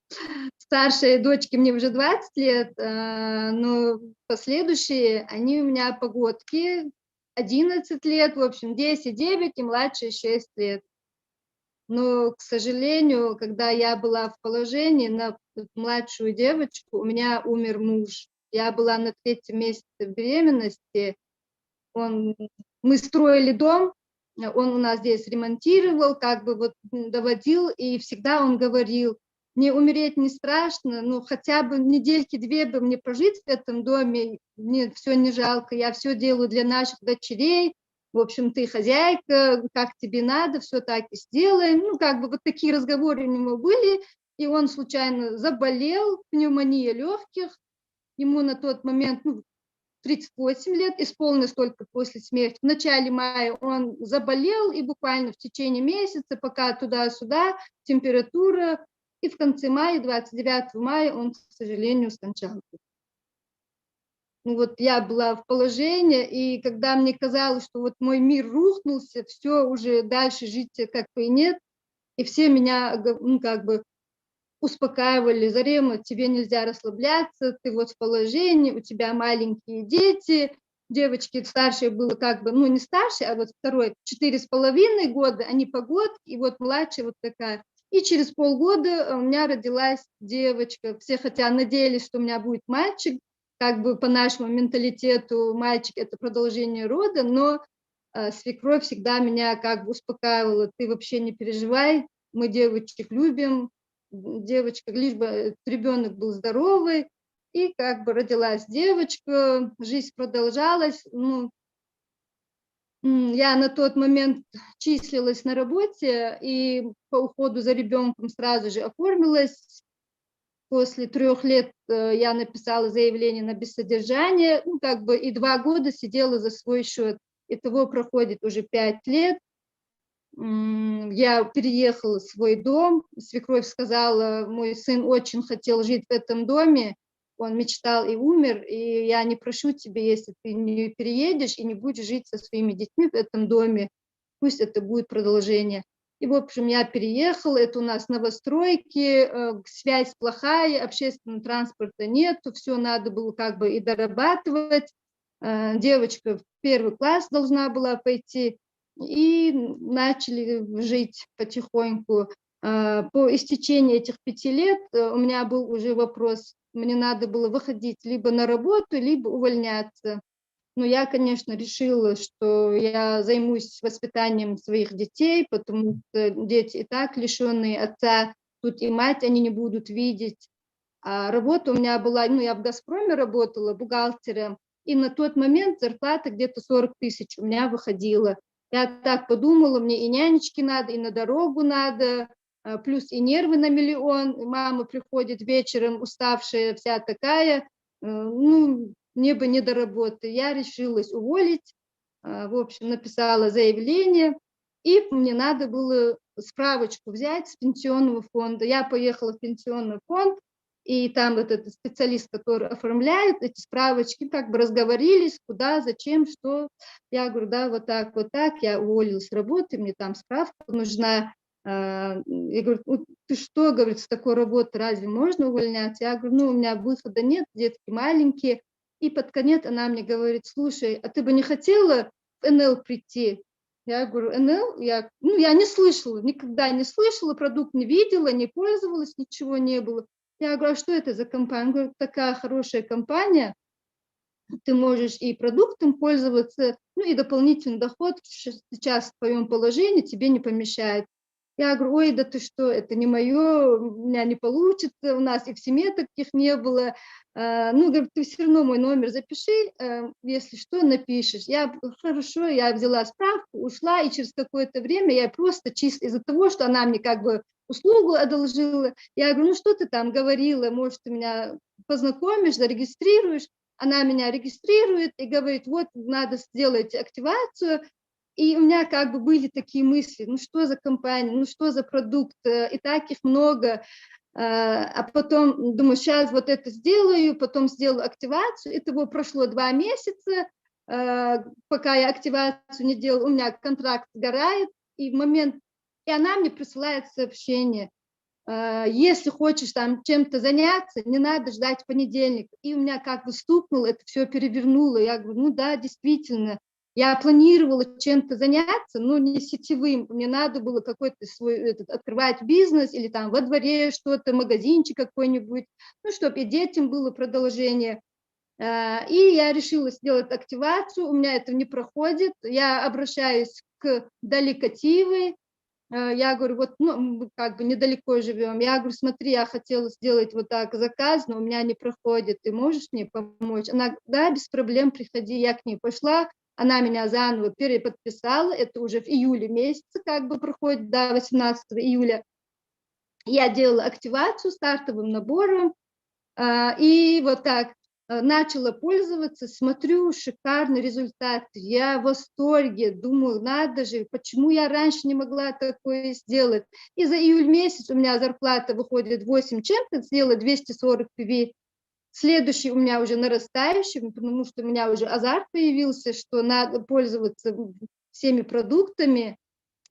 Старшей дочке мне уже 20 лет, но последующие, они у меня погодки. 11 лет, в общем, 10, 9 и младшие 6 лет. Но, к сожалению, когда я была в положении на младшую девочку, у меня умер муж. Я была на 3-м месяце беременности. Мы строили дом, он у нас здесь ремонтировал, как бы вот доводил, и всегда он говорил: мне умереть не страшно, но хотя бы недельки-2 бы мне прожить в этом доме, мне все не жалко, я все делаю для наших дочерей, в общем, ты хозяйка, как тебе надо, все так и сделаем. Ну, как бы вот такие разговоры у него были, и он случайно заболел, пневмония легких, ему на тот момент 38 лет, исполнилось только после смерти. В начале мая он заболел, и буквально в течение месяца, пока туда-сюда, температура, и в конце мая, 29 мая, он, к сожалению, скончался. Ну вот я была в положении, и когда мне казалось, что вот мой мир рухнулся, все, уже дальше жить как бы и нет, и все меня, ну, как бы успокаивали: Зарема, тебе нельзя расслабляться, ты вот в положении, у тебя маленькие дети, девочки старшие было как бы, ну не старшие, а вот второй 4,5 года, они погодки, и вот младшая вот такая. И через полгода у меня родилась девочка. Все хотя надеялись, что у меня будет мальчик, как бы по нашему менталитету мальчик – это продолжение рода, но свекровь всегда меня как бы успокаивала: ты вообще не переживай, мы девочек любим, девочка, лишь бы ребенок был здоровый. И как бы родилась девочка, жизнь продолжалась. Ну, я на тот момент числилась на работе и по уходу за ребенком сразу же оформилась. После 3 лет я написала заявление на бессодержание, ну, как бы и 2 года сидела за свой счет. Итого проходит уже 5 лет. Я переехала в свой дом. Свекровь сказала: мой сын очень хотел жить в этом доме, он мечтал и умер, и я не прошу тебя, если ты не переедешь и не будешь жить со своими детьми в этом доме, пусть это будет продолжение. И, в общем, я переехала, это у нас новостройки, связь плохая, общественного транспорта нету, все надо было как бы и дорабатывать. девочка в 1 класс должна была пойти, и начали жить потихоньку. По истечении этих 5 лет у меня был уже вопрос, мне надо было выходить либо на работу, либо увольняться. Но я, конечно, решила, что я займусь воспитанием своих детей, потому что дети и так лишенные отца, тут и мать они не будут видеть. А работа у меня была, я в «Газпроме» работала бухгалтером, и на тот момент зарплата где-то 40 тысяч у меня выходила. Я так подумала, мне и нянечки надо, и на дорогу надо, плюс и нервы на миллион. Мама приходит вечером уставшая, вся такая, мне бы не до работы. Я решилась уволить, в общем, написала заявление, и мне надо было справочку взять с пенсионного фонда. Я поехала в пенсионный фонд, и там вот этот специалист, который оформляет эти справочки, как бы разговорились, куда, зачем, что. Я говорю, да, вот так, я уволилась с работы, мне там справка нужна. Я говорю, ты что, говорит, с такой работы разве можно увольняться? Я говорю, у меня выхода нет, детки маленькие. И под конец она мне говорит, слушай, а ты бы не хотела в НЛ прийти? Я говорю, НЛ? Я не слышала, никогда не слышала, продукт не видела, не пользовалась, ничего не было. Я говорю, а что это за компания? Она говорит, такая хорошая компания, ты можешь и продуктом пользоваться, и дополнительный доход сейчас в твоем положении тебе не помешает. Я говорю, ой, да ты что, это не мое, у меня не получится, у нас и в семье таких не было. Говорит, ты все равно мой номер запиши, если что, напишешь. Хорошо, я взяла справку, ушла, и через какое-то время я просто чисто из-за того, что она мне как бы услугу одолжила, я говорю, что ты там говорила, может, ты меня познакомишь, зарегистрируешь. Она меня регистрирует и говорит, вот, надо сделать активацию. И у меня как бы были такие мысли, что за компания, что за продукт, и так их много. А потом думаю, сейчас вот это сделаю, потом сделаю активацию. Итого прошло 2 месяца, пока я активацию не делала, у меня контракт сгорает, и она мне присылает сообщение. Если хочешь там чем-то заняться, не надо ждать понедельник. И у меня как бы стукнуло, это все перевернуло. Я говорю, да, действительно. Я планировала чем-то заняться, но не сетевым. Мне надо было какой-то свой открывать бизнес или там во дворе что-то, магазинчик какой-нибудь, чтобы и детям было продолжение. И я решила сделать активацию, у меня это не проходит. Я обращаюсь к Далекативой. Я говорю, вот, мы как бы недалеко живем. Я говорю, смотри, я хотела сделать вот так заказ, но у меня не проходит. Ты можешь мне помочь? Она, да, без проблем, приходи. Я к ней пошла. Она меня заново переподписала, это уже в июле месяце как бы проходит, 18 июля. Я делала активацию стартовым набором, и вот так начала пользоваться, смотрю, шикарный результат, я в восторге, думаю, надо же, почему я раньше не могла такое сделать. И за июль месяц у меня зарплата выходит 8 чем-то, сделала 240 PV. Следующий у меня уже нарастающий, потому что у меня уже азарт появился, что надо пользоваться всеми продуктами.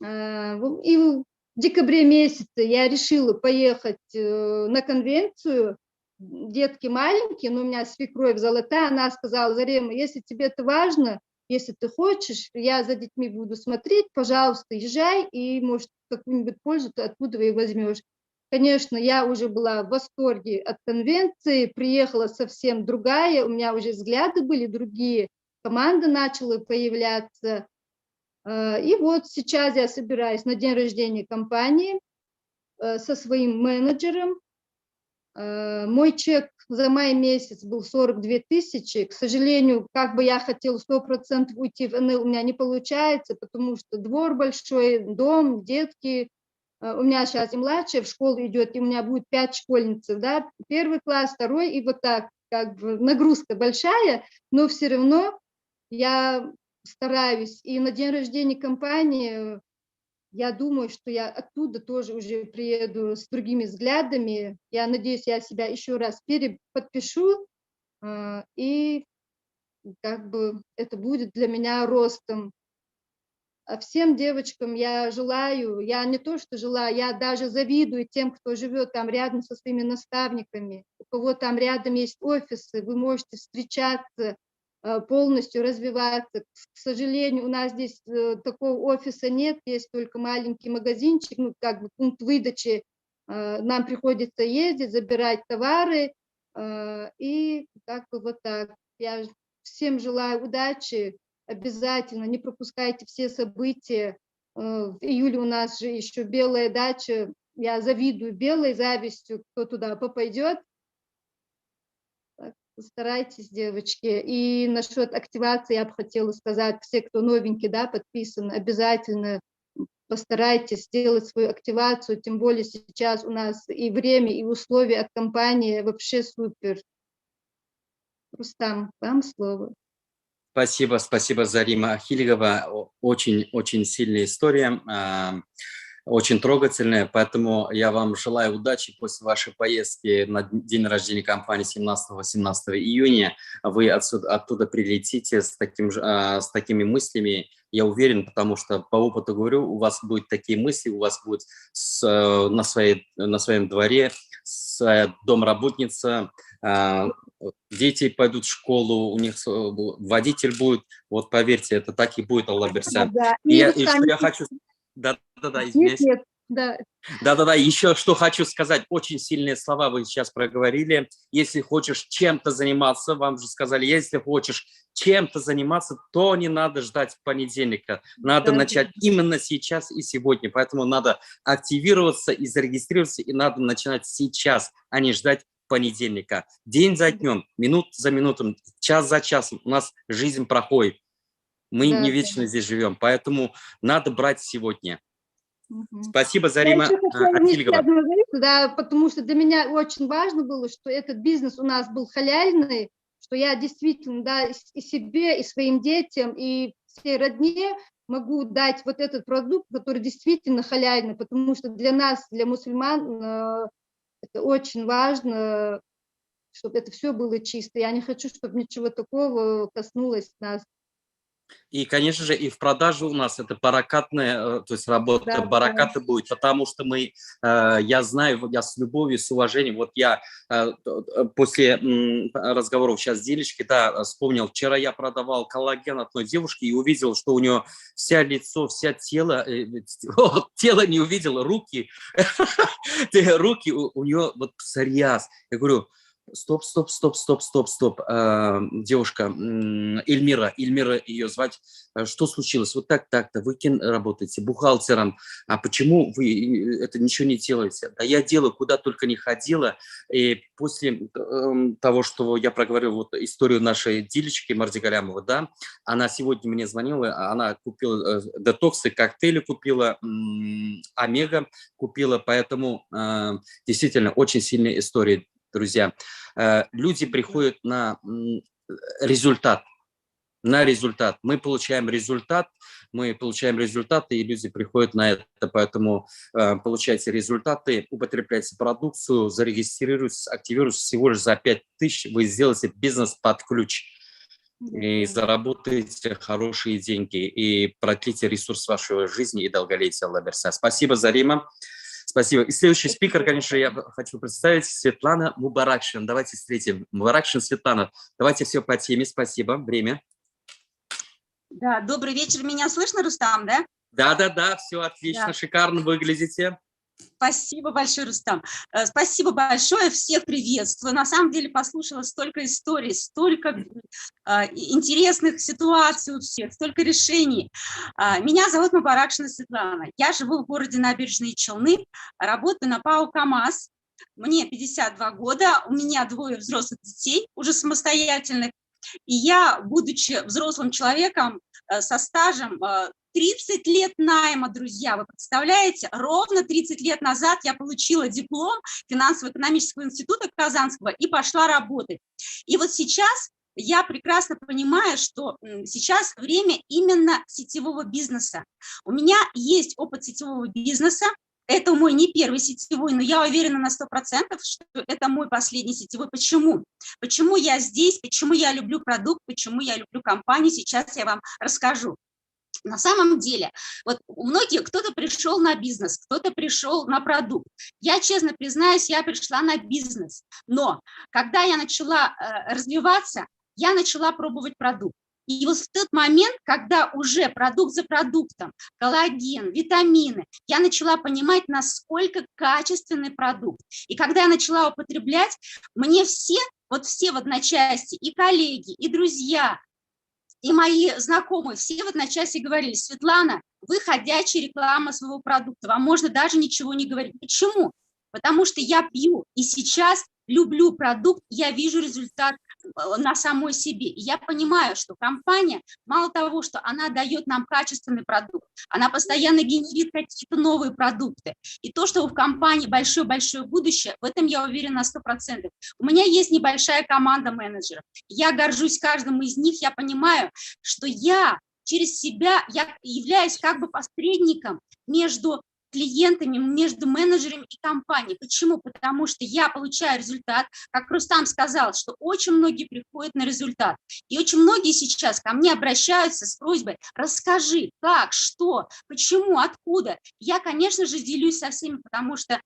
И в декабре месяце я решила поехать на конвенцию. Детки маленькие, но у меня свекровь золотая, она сказала, Зарема, если тебе это важно, если ты хочешь, я за детьми буду смотреть, пожалуйста, езжай, и, может, какую-нибудь пользу ты оттуда и возьмешь. Конечно, я уже была в восторге от конвенции, приехала совсем другая, у меня уже взгляды были другие, команда начала появляться. И вот сейчас я собираюсь на день рождения компании со своим менеджером. Мой чек за май месяц был 42 тысячи. К сожалению, как бы я хотела 100% уйти в НЛ, у меня не получается, потому что двор большой, дом, детки. У меня сейчас и младшая в школу идет, и у меня будет 5 школьниц, да, 1 класс, 2, и вот так, как бы нагрузка большая, но все равно я стараюсь. И на день рождения компании я думаю, что я оттуда тоже уже приеду с другими взглядами. Я надеюсь, я себя еще раз переподпишу, и как бы это будет для меня ростом. А всем девочкам я желаю, я не то что желаю, я даже завидую тем, кто живет там рядом со своими наставниками, у кого там рядом есть офисы, вы можете встречаться, полностью развиваться. К сожалению, у нас здесь такого офиса нет, есть только маленький магазинчик, ну, как бы пункт выдачи. Нам приходится ездить, забирать товары, и как бы вот так. Я всем желаю удачи, обязательно не пропускайте все события. В июле у нас же еще белая дача, я завидую белой завистью, кто туда попадет. Старайтесь, девочки. И насчет активации я бы хотела сказать, все, кто новенький, да, подписан, обязательно постарайтесь сделать свою активацию, тем более сейчас у нас и время, и условия от компании вообще супер. Рустам, вам слово. Спасибо, спасибо, Зарима Ахилигова. Очень сильная история, очень трогательная, поэтому я вам желаю удачи после вашей поездки на день рождения компании 17-18 июня. Вы оттуда прилетите с такими мыслями, я уверен, потому что по опыту говорю, у вас будут такие мысли, у вас будет на своем дворе домработница, дети пойдут в школу, у них водитель будет, вот поверьте, это так и будет, Аллах Берса. И что я хочу... Да-да-да, извиняюсь. Да-да-да, еще что хочу сказать, очень сильные слова вы сейчас проговорили. Если хочешь чем-то заниматься, вам же сказали, если хочешь чем-то заниматься, то не надо ждать понедельника. Надо начать именно сейчас и сегодня. Поэтому надо активироваться и зарегистрироваться, и надо начинать сейчас, а не ждать понедельника. День за днем, минут за минутом, час за часом у нас жизнь проходит. Мы не вечно здесь живем, поэтому надо брать сегодня. Спасибо, Зарима Ахилигова. Да, потому что для меня очень важно было, что этот бизнес у нас был халяльный, что я действительно, да, и себе, и своим детям, и всей родне могу дать вот этот продукт, который действительно халяльный, потому что для нас, для мусульман, это очень важно, чтобы это все было чисто. Я не хочу, чтобы ничего такого коснулось нас. И, конечно же, и в продаже у нас это баракатная, то есть работа бараката будет, потому что мы, я знаю, я с любовью, с уважением, вот я после разговоров сейчас с Дилечкой, да, вспомнил, вчера я продавал коллаген одной девушке и увидел, что у нее вся лицо, вся тело, тело не увидел, руки, руки у нее вот псориаз. Я говорю, стоп, девушка, Эльмира ее звать, что случилось? Вот так-то, вы кем работаете? Бухгалтером. А почему вы это ничего не делаете? Да я делаю, куда только не ходила. И после того, что я проговорил вот историю нашей Дилечки Мардигалямова, да, она сегодня мне звонила, она купила детоксы, коктейли купила, омега купила, поэтому действительно очень сильная история. Друзья, люди приходят на результат, Мы получаем результат, и люди приходят на это. Поэтому получайте результаты, употребляйте продукцию, зарегистрируйтесь, активируйтесь. Всего лишь за 5000 вы сделаете бизнес под ключ. И заработаете хорошие деньги, и продлите ресурс вашей жизни и долголетия, Аллах Берса. Спасибо, Зарима. Спасибо. И следующий спикер, конечно, я хочу представить, Светлана Мубаракшин. Давайте встретим. Мубаракшин Светлана. Давайте все по теме. Спасибо. Время. Да, добрый вечер. Меня слышно, Рустам, да? Да, все отлично, шикарно выглядите. Спасибо большое, Рустам. Спасибо большое, всех приветствую. На самом деле послушала столько историй, столько интересных ситуаций у всех, столько решений. Меня зовут Мубаракшина Светлана. Я живу в городе Набережные Челны, работаю на ПАО КамАЗ. Мне 52 года, у меня 2 взрослых детей, уже самостоятельных. И я, будучи взрослым человеком со стажем 30 лет найма, друзья, вы представляете? Ровно 30 лет назад я получила диплом финансово-экономического института Казанского и пошла работать. И вот сейчас я прекрасно понимаю, что сейчас время именно сетевого бизнеса. У меня есть опыт сетевого бизнеса. Это мой не первый сетевой, но я уверена на 100%, что это мой последний сетевой. Почему? Почему я здесь, почему я люблю продукт, почему я люблю компанию, сейчас я вам расскажу. На самом деле, вот у многих кто-то пришел на бизнес, кто-то пришел на продукт. Я, честно признаюсь, я пришла на бизнес. Но когда я начала развиваться, я начала пробовать продукт. И вот в тот момент, когда уже продукт за продуктом, коллаген, витамины, я начала понимать, насколько качественный продукт. И когда я начала употреблять, мне все в одночасье, и коллеги, и друзья, и мои знакомые, все в одночасье говорили: Светлана, вы ходячая реклама своего продукта, вам можно даже ничего не говорить. Почему? Потому что я пью, и сейчас люблю продукт, я вижу результат на самой себе. И я понимаю, что компания, мало того, что она дает нам качественный продукт, она постоянно генерит какие-то новые продукты. И то, что в компании большое-большое будущее, в этом я уверена на 100%. У меня есть небольшая команда менеджеров. Я горжусь каждым из них, я понимаю, что я через себя, я являюсь как бы посредником между клиентами, между менеджерами и компанией. Почему? Потому что я получаю результат, как Рустам сказал, что очень многие приходят на результат. И очень многие сейчас ко мне обращаются с просьбой: расскажи, как, что, почему, откуда. Я, конечно же, делюсь со всеми, потому что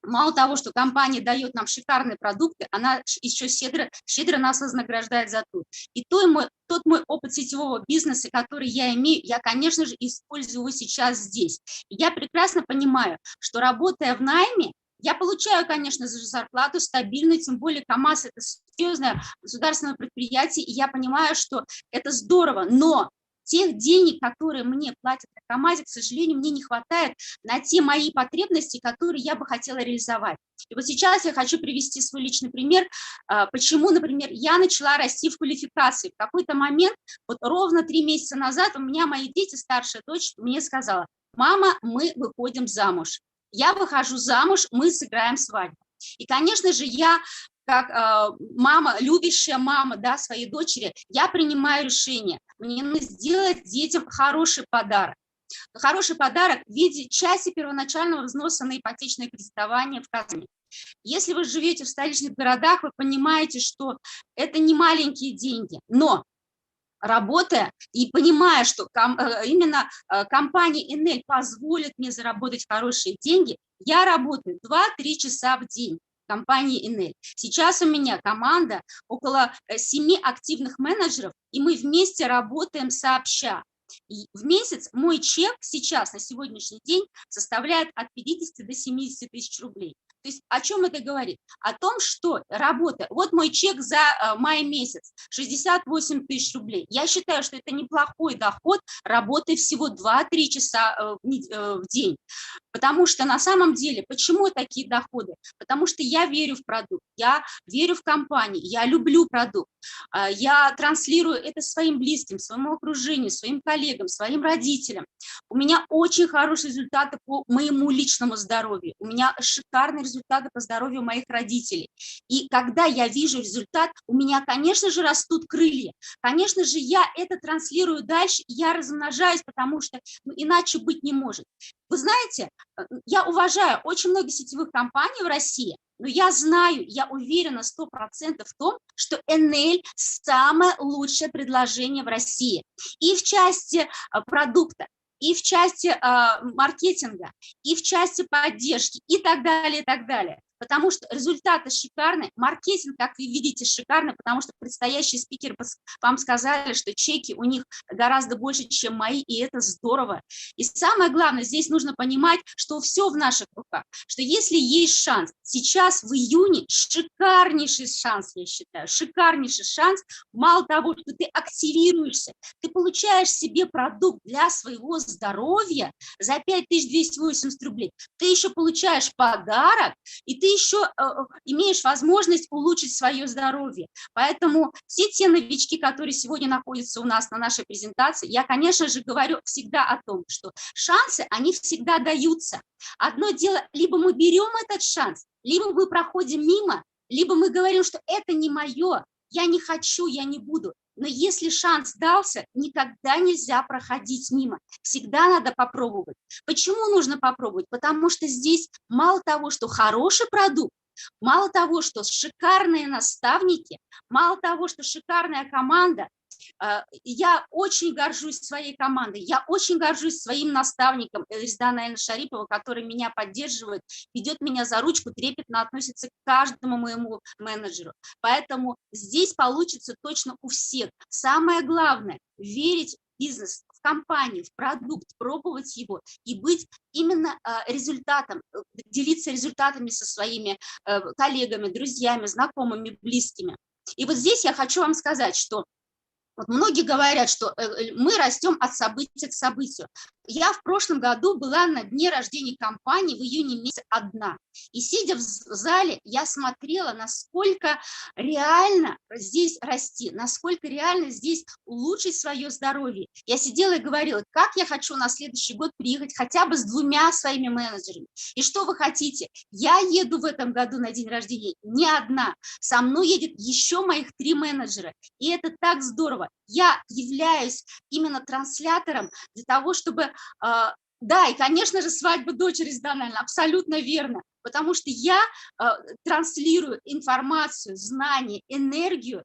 мало того, что компания дает нам шикарные продукты, она еще щедро нас вознаграждает за труд. И тот мой опыт сетевого бизнеса, который я имею, я, конечно же, использую его сейчас здесь. И я прекрасно понимаю, что, работая в найме, я получаю, конечно, зарплату стабильную, тем более КАМАЗ – это серьезное государственное предприятие, и я понимаю, что это здорово, но тех денег, которые мне платят на КАМАЗе, к сожалению, мне не хватает на те мои потребности, которые я бы хотела реализовать. И вот сейчас я хочу привести свой личный пример, почему, например, я начала расти в квалификации. В какой-то момент, вот ровно 3 месяца назад, у меня мои дети, старшая дочь, мне сказала: мама, мы выходим замуж. Я выхожу замуж, мы сыграем свадьбу. И, конечно же, я, как мама, любящая мама, да, своей дочери, я принимаю решение. Мне нужно сделать детям хороший подарок. Хороший подарок в виде части первоначального взноса на ипотечное кредитование в Казани. Если вы живете в столичных городах, вы понимаете, что это не маленькие деньги, но работая и понимая, что именно компания Enel позволит мне заработать хорошие деньги, я работаю 2-3 часа в день в компании Enel. Сейчас у меня команда около 7 активных менеджеров, и мы вместе работаем сообща. И в месяц мой чек сейчас, на сегодняшний день, составляет от 50 до 70 тысяч рублей. То есть о чем это говорит? О том, что работа, вот мой чек за май месяц, 68 тысяч рублей. Я считаю, что это неплохой доход, работая всего 2-3 часа в день. Потому что на самом деле, почему такие доходы? Потому что я верю в продукт, я верю в компанию, я люблю продукт, я транслирую это своим близким, своему окружению, своим коллегам, своим родителям. У меня очень хорошие результаты по моему личному здоровью, у меня шикарные результаты по здоровью моих родителей. И когда я вижу результат, у меня, конечно же, растут крылья. Конечно же, я это транслирую дальше, и я размножаюсь, потому что иначе быть не может. Вы знаете, я уважаю очень много сетевых компаний в России, но я знаю, я уверена 100% в том, что Enel самое лучшее предложение в России. И в части продукта, и в части маркетинга, и в части поддержки, и так далее, и так далее. Потому что результаты шикарные, маркетинг, как вы видите, шикарный, потому что предстоящие спикеры вам сказали, что чеки у них гораздо больше, чем мои, и это здорово. И самое главное, здесь нужно понимать, что все в наших руках, что если есть шанс, сейчас в июне шикарнейший шанс, я считаю, шикарнейший шанс, мало того, что ты активируешься, ты получаешь себе продукт для своего здоровья за 5280 рублей, ты еще получаешь подарок, и ты еще имеешь возможность улучшить свое здоровье. Поэтому все те новички, которые сегодня находятся у нас на нашей презентации, я, конечно же, говорю всегда о том, что шансы, они всегда даются. Одно дело, либо мы берем этот шанс, либо мы проходим мимо, либо мы говорим, что это не мое, я не хочу, я не буду. Но если шанс дался, никогда нельзя проходить мимо. Всегда надо попробовать. Почему нужно попробовать? Потому что здесь мало того, что хороший продукт, мало того, что шикарные наставники, мало того, что шикарная команда, Я очень горжусь своей командой, я очень горжусь своим наставником Резданой Альны Шариповой, который меня поддерживает, ведет меня за ручку, трепетно относится к каждому моему менеджеру. Поэтому здесь получится точно у всех. Самое главное – верить в бизнес, в компанию, в продукт, пробовать его и быть именно результатом, делиться результатами со своими коллегами, друзьями, знакомыми, близкими. И вот здесь я хочу вам сказать, что вот многие говорят, что мы растем от события к событию. Я в прошлом году была на дне рождения компании в июне месяце одна. И сидя в зале, я смотрела, насколько реально здесь расти, насколько реально здесь улучшить свое здоровье. Я сидела и говорила, как я хочу на следующий год приехать хотя бы с 2 своими менеджерами. И что вы хотите? Я еду в этом году на день рождения не одна. Со мной едет еще моих 3 менеджера. И это так здорово. Я являюсь именно транслятором для того, чтобы... Да, и, конечно же, свадьба дочери Резданой Альны, абсолютно верно, потому что я транслирую информацию, знания, энергию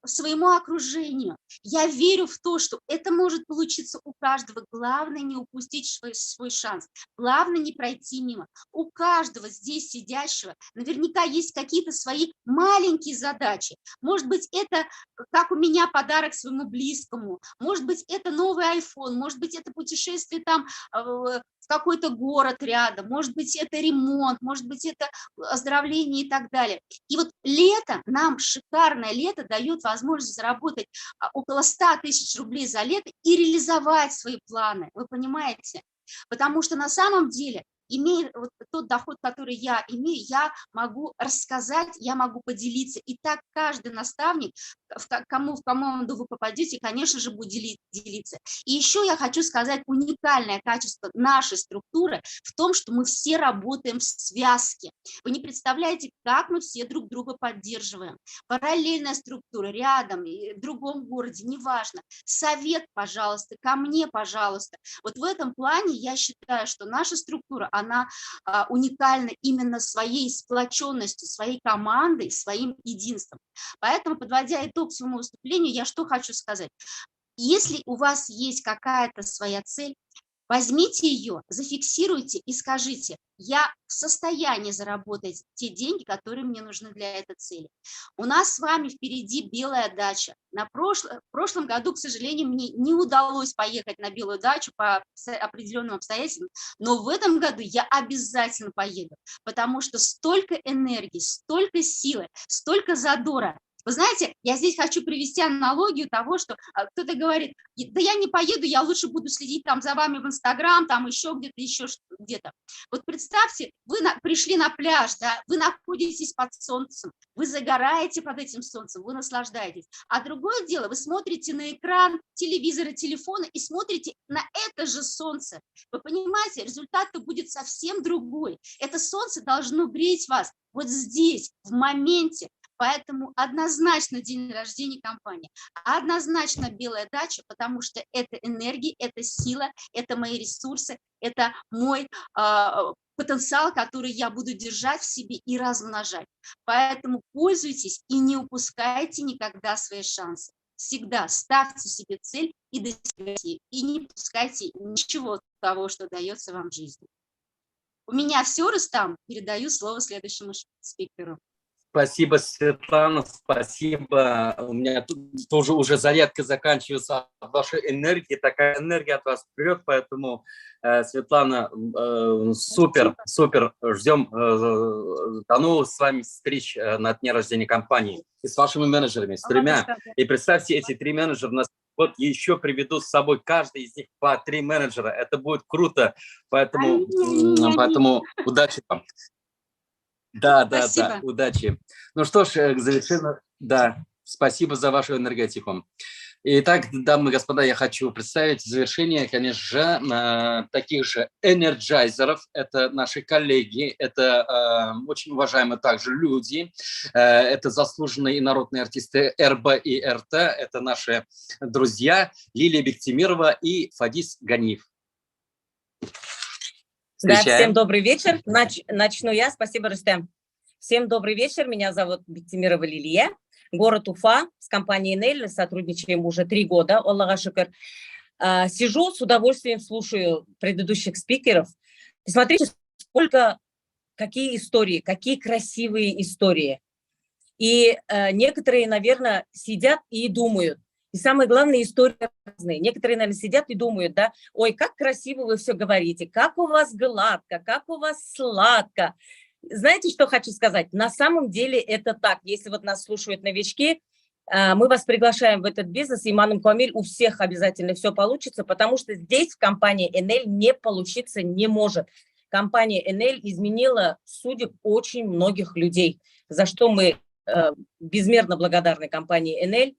своему окружению. Я верю в то, что это может получиться у каждого. Главное не упустить свой шанс, главное не пройти мимо. У каждого здесь сидящего наверняка есть какие-то свои маленькие задачи. Может быть, это, как у меня, подарок своему близкому, может быть, это новый iPhone, может быть, это путешествие там в какой-то город рядом, может быть, это ремонт, может быть, это оздоровление и так далее. И вот лето, нам шикарное лето дает возможность заработать около 100 000 рублей за лето и реализовать свои планы, вы понимаете? Потому что на самом деле, имея вот тот доход, который я имею, я могу рассказать, я могу поделиться. И так каждый наставник, в команду вы попадете, конечно же, будет делиться. И еще я хочу сказать, уникальное качество нашей структуры в том, что мы все работаем в связке. Вы не представляете, как мы все друг друга поддерживаем. Параллельная структура рядом, в другом городе, неважно. Совет, пожалуйста, ко мне, пожалуйста. Вот в этом плане я считаю, что наша структура, она уникальна именно своей сплоченностью, своей командой, своим единством. Поэтому, подводя итог своему выступлению, я что хочу сказать. Если у вас есть какая-то своя цель, возьмите ее, зафиксируйте и скажите, я в состоянии заработать те деньги, которые мне нужны для этой цели. У нас с вами впереди белая дача. В прошлом году, к сожалению, мне не удалось поехать на белую дачу по определенным обстоятельствам, но в этом году я обязательно поеду, потому что столько энергии, столько силы, столько задора. Вы знаете, я здесь хочу привести аналогию того, что кто-то говорит, да я не поеду, я лучше буду следить там за вами в Инстаграм, там еще где-то. Вот представьте, вы пришли на пляж, да, вы находитесь под солнцем, вы загораете под этим солнцем, вы наслаждаетесь. А другое дело, вы смотрите на экран телевизора, телефона и смотрите на это же солнце. Вы понимаете, результат-то будет совсем другой. Это солнце должно греть вас вот здесь, в моменте. Поэтому однозначно день рождения компании, однозначно белая дача, потому что это энергия, это сила, это мои ресурсы, это мой потенциал, который я буду держать в себе и размножать. Поэтому пользуйтесь и не упускайте никогда свои шансы. Всегда ставьте себе цель и достигайте ее, и не упускайте ничего того, что дается вам в жизни. У меня все, Рустам, передаю слово следующему спикеру. Спасибо, Светлана, спасибо. У меня тут тоже уже зарядка заканчивается от вашей энергии, такая энергия от вас прет, поэтому, Светлана, супер. Ждем до новых с вами встреч на дне рождения компании и с вашими менеджерами, с 3. И представьте, эти 3 менеджера у нас вот еще приведут с собой каждый из них по 3 менеджера. Это будет круто, поэтому удачи вам. Да, удачи. Ну что ж, к завершению, да, спасибо за вашу энергетику. Итак, дамы и господа, я хочу представить в завершение, конечно же, таких же энерджайзеров. Это наши коллеги, это очень уважаемые также люди, это заслуженные народные артисты РБ и РТ, это наши друзья Лилия Бектимирова и Фадис Ганиев. Да, всем добрый вечер. Начну я. Спасибо, Рустем. Всем добрый вечер. Меня зовут Бектимирова Лилия. город Уфа, с компанией Enel, сотрудничаем уже 3 года, Аллаха шукр. Сижу, с удовольствием слушаю предыдущих спикеров. И смотрите, какие истории, какие красивые истории. И некоторые, наверное, сидят и думают. И самое главное, истории разные. Некоторые, наверное, сидят и думают, да, ой, как красиво вы все говорите, как у вас гладко, как у вас сладко. Знаете, что хочу сказать? На самом деле это так. Если вот нас слушают новички, мы вас приглашаем в этот бизнес, Иманом Камиль, у всех обязательно все получится, потому что здесь в компании Enel не получиться не может. Компания Enel изменила судеб очень многих людей, за что мы безмерно благодарны компании Enel.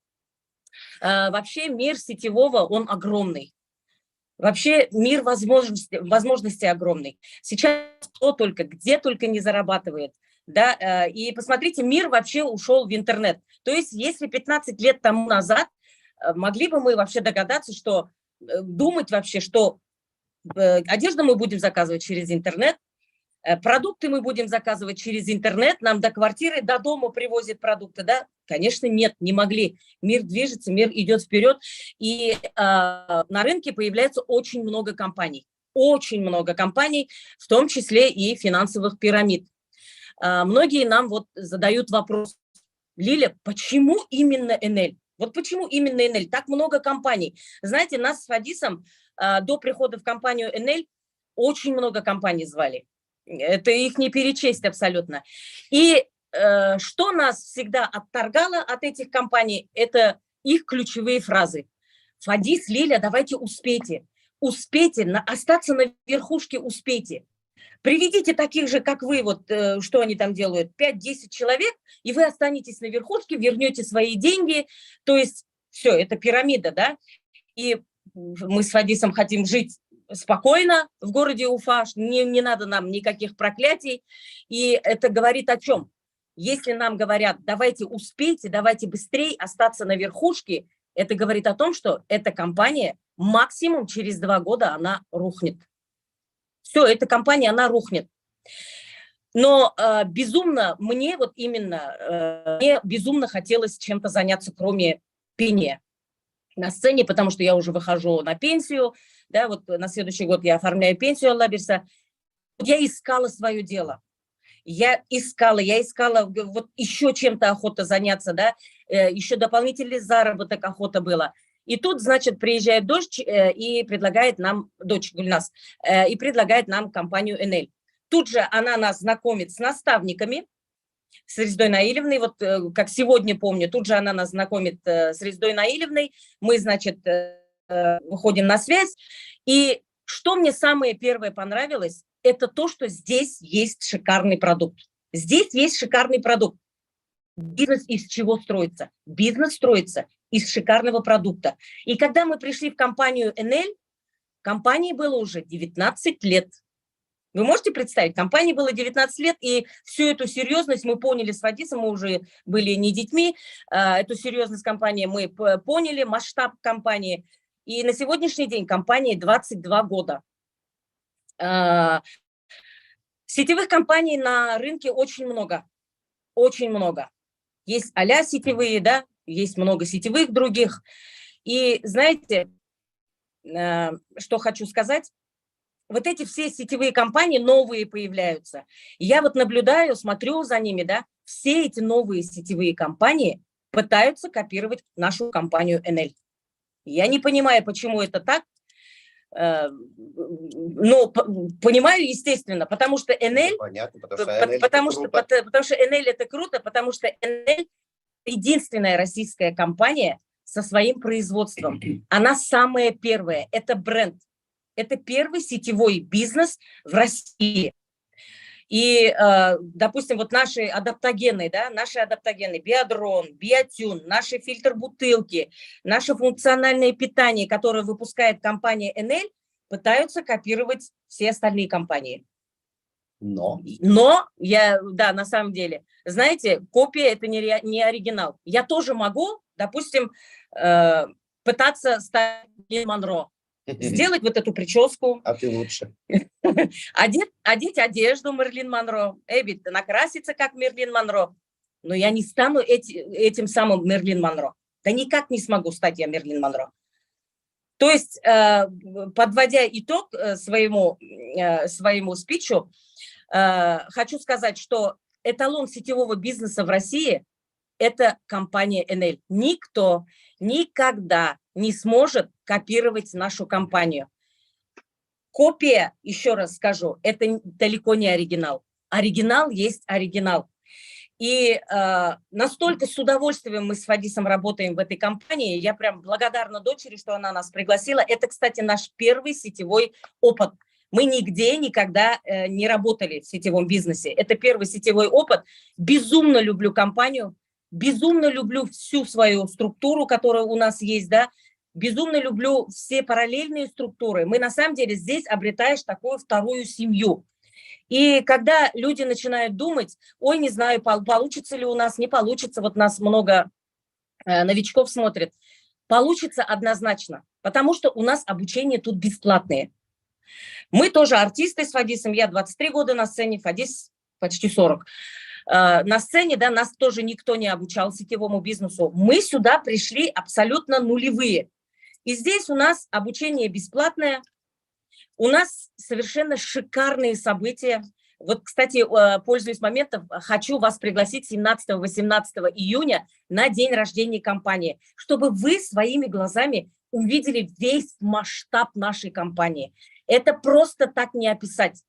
Вообще мир сетевого, он огромный. Вообще мир возможностей огромный. Сейчас кто только, где только не зарабатывает. Да? И посмотрите, мир вообще ушел в интернет. То есть если 15 лет тому назад, могли бы мы вообще догадаться, что думать вообще, что одежду мы будем заказывать через интернет, продукты мы будем заказывать через интернет, нам до квартиры, до дома привозят продукты, да? Конечно, нет, не могли. Мир движется, мир идет вперед, и на рынке появляется очень много компаний, в том числе и финансовых пирамид. Многие нам вот задают вопрос: Лиля, почему именно Enel? Вот почему именно Enel? Так много компаний. Знаете, нас с Фадисом до прихода в компанию Enel очень много компаний звали. Это их не перечесть абсолютно. И что нас всегда отторгало от этих компаний, это их ключевые фразы. Фадис, Лиля, давайте успейте. Успейте, остаться на верхушке успейте. Приведите таких же, как вы, вот что они там делают, 5-10 человек, и вы останетесь на верхушке, вернете свои деньги. То есть все, это пирамида, да? И мы с Фадисом хотим жить спокойно в городе Уфа, не надо нам никаких проклятий. И это говорит о чем? Если нам говорят, давайте успейте, давайте быстрее остаться на верхушке, это говорит о том, что эта компания максимум через 2 года она рухнет. Все, эта компания, она рухнет. Но безумно, мне вот именно, мне безумно хотелось чем-то заняться, кроме пения на сцене, потому что я уже выхожу на пенсию, да, вот на следующий год я оформляю пенсию Аллаберса. Я искала свое дело. Я искала, вот еще чем-то охота заняться, да, еще дополнительный заработок охота была. И тут, значит, приезжает дочь и предлагает нам, дочь Гульнас, и предлагает нам компанию Enel. Тут же она нас знакомит с наставниками, с Рездой Наилевной, вот как сегодня помню, тут же она нас знакомит с Рездой Наилевной, мы, значит, выходим на связь. И что мне самое первое понравилось, это то, что здесь есть шикарный продукт. Здесь есть шикарный продукт. Бизнес из чего строится? Бизнес строится из шикарного продукта. И когда мы пришли в компанию Enel, компании было уже 19 лет. Вы можете представить, компании было 19 лет, и всю эту серьезность мы поняли с Фадисом, мы уже были не детьми, эту серьезность компании мы поняли, масштаб компании. И на сегодняшний день компании 22 года. Сетевых компаний на рынке очень много, очень много. Есть а-ля сетевые, да, есть много сетевых других. И знаете, что хочу сказать? Вот эти все сетевые компании новые появляются. Я вот наблюдаю, смотрю за ними, да, все эти новые сетевые компании пытаются копировать нашу компанию Enel. Я не понимаю, почему это так. Но понимаю, естественно, потому что Enel, потому что Enel это круто, потому что Enel единственная российская компания со своим производством. Она самая первая, это бренд. Это первый сетевой бизнес в России. И, допустим, вот наши адаптогены, да, Биодрон, Биотюн, наши фильтр-бутылки, наше функциональное питание, которое выпускает компания Enel, пытаются копировать все остальные компании. Но да, на самом деле, знаете, копия – это не оригинал. Я тоже могу, допустим, пытаться стать Мерлин Монро. Сделать вот эту прическу. А ты лучше. Одеть одежду Мерлин Монро. Эбби, накраситься как Мерлин Монро. но я не стану этим самым Мерлин Монро. Да никак не смогу стать я Мерлин Монро. То есть, подводя итог своему спичу, хочу сказать, что эталон сетевого бизнеса в России – это компания Enel. Никто никогда не сможет копировать нашу компанию. Копия, еще раз скажу, это далеко не оригинал. Оригинал есть оригинал. И настолько с удовольствием мы с Фадисом работаем в этой компании. Я прям благодарна дочери, что она нас пригласила. Это, кстати, наш первый сетевой опыт. Мы нигде никогда не работали в сетевом бизнесе. Это первый сетевой опыт. Безумно люблю компанию, безумно люблю всю свою структуру, которая у нас есть, да. Безумно люблю все параллельные структуры. Мы на самом деле здесь обретаешь такую вторую семью. И когда люди начинают думать, ой, не знаю, получится ли у нас, не получится, вот нас много новичков смотрит, получится однозначно, потому что у нас обучение тут бесплатное. Мы тоже артисты с Фадисом, я 23 года на сцене, Фадис почти 40. На сцене, да, нас тоже никто не обучал сетевому бизнесу. Мы сюда пришли абсолютно нулевые. И здесь у нас обучение бесплатное, у нас совершенно шикарные события. Вот, кстати, пользуясь моментом, хочу вас пригласить 17-18 июня на день рождения компании, чтобы вы своими глазами увидели весь масштаб нашей компании. Это просто так не описать.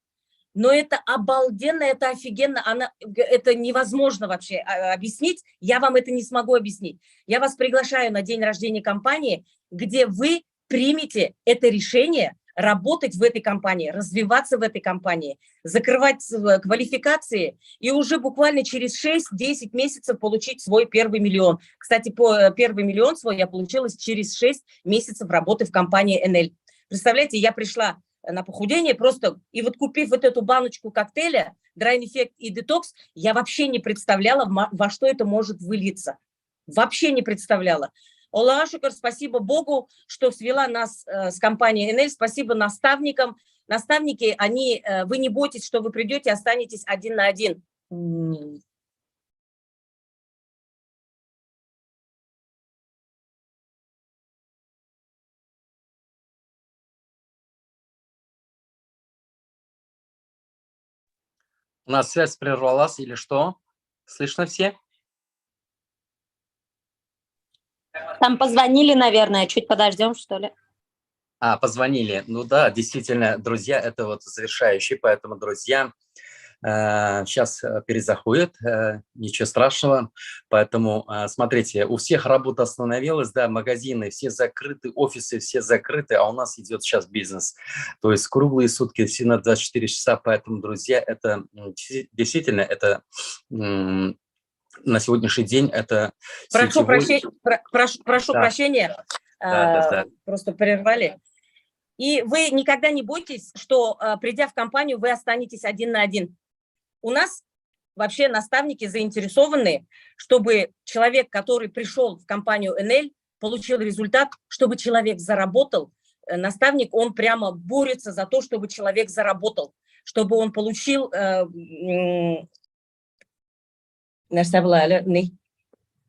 Но это обалденно, это офигенно, это невозможно вообще объяснить, я вам это не смогу объяснить. Я вас приглашаю на день рождения компании, где вы примете это решение работать в этой компании, развиваться в этой компании, закрывать квалификации и уже буквально через 6-10 месяцев получить свой первый миллион. Кстати, первый миллион свой я получила через 6 месяцев работы в компании Enel. Представляете, я пришла на похудение просто, и вот купив вот эту баночку коктейля, Dry Effect и Detox, я вообще не представляла, во что это может вылиться. Вообще не представляла. Аллаху шукр, спасибо Богу, что свела нас с компанией Enel, спасибо наставникам. Наставники, вы не бойтесь, что вы придете, останетесь один на один. У нас связь прервалась или что? Слышно все? Там позвонили, наверное, чуть подождем, что ли. Позвонили. Ну да, действительно, друзья, это вот завершающий, поэтому, друзья, сейчас перезаходят, ничего страшного. Поэтому, смотрите, у всех работа остановилась, да, магазины все закрыты, офисы все закрыты, а у нас идет сейчас бизнес. То есть круглые сутки, все на 24 часа, поэтому, друзья, это действительно, это... На сегодняшний день это прошу сетевой... прощения, просто прервали. И вы никогда не бойтесь, что, придя в компанию, вы останетесь один на один. У нас вообще наставники заинтересованы, чтобы человек, который пришел в компанию Enel, получил результат, чтобы человек заработал. Наставник, он прямо борется за то, чтобы человек заработал, чтобы он получил...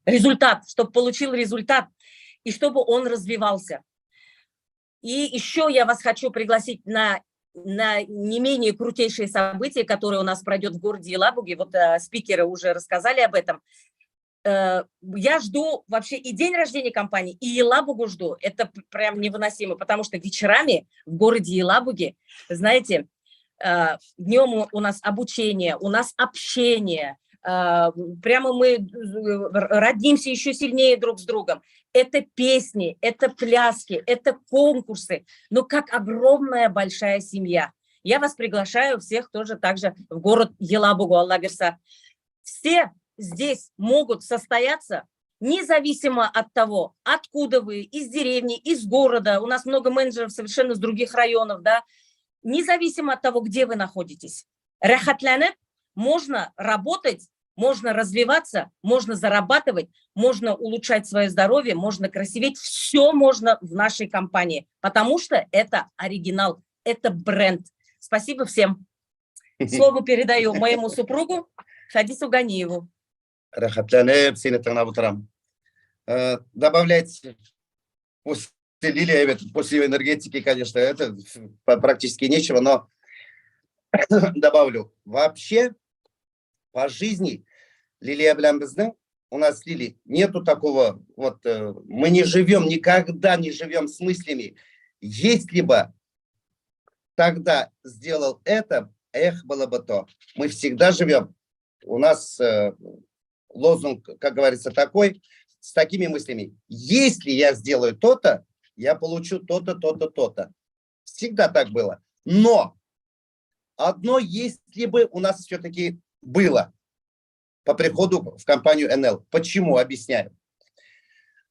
результат, чтобы получил результат и чтобы он развивался. И еще я вас хочу пригласить на не менее крутейшие события, которые у нас пройдет в городе Елабуге. Вот спикеры уже рассказали об этом. Я жду вообще и день рождения компании, и Елабугу жду. Это прям невыносимо, потому что вечерами в городе Елабуге, знаете, днем у нас обучение, у нас общение, прямо мы роднимся еще сильнее друг с другом. Это песни, это пляски, это конкурсы, но как огромная большая семья. Я вас приглашаю всех тоже также в город Елабугу, Алла берса. Все здесь могут состояться независимо от того, откуда вы, из деревни, из города. У нас много менеджеров совершенно с других районов, да. Независимо от того, где вы находитесь. Рахатлянет, можно работать, можно развиваться, можно зарабатывать, можно улучшать свое здоровье, можно красиветь. Все можно в нашей компании, потому что это оригинал, это бренд. Спасибо всем. Слово передаю моему супругу Фадису Ганиеву. Рахатланып, сені тыңдап отырамын. Добавлять после Лилии, после энергетики, конечно, это практически нечего, но добавлю. Вообще, по жизни, Лилия Блямбезна, у нас с Лили нету такого, вот, мы не живем, никогда не живем с мыслями. Если бы тогда сделал это, было бы то. Мы всегда живем. У нас лозунг, как говорится, такой, с такими мыслями. Если я сделаю то-то, я получу то-то, то-то, то-то. Всегда так было. Но одно, если бы у нас все-таки было по приходу в компанию НЛ. Почему? Объясняю.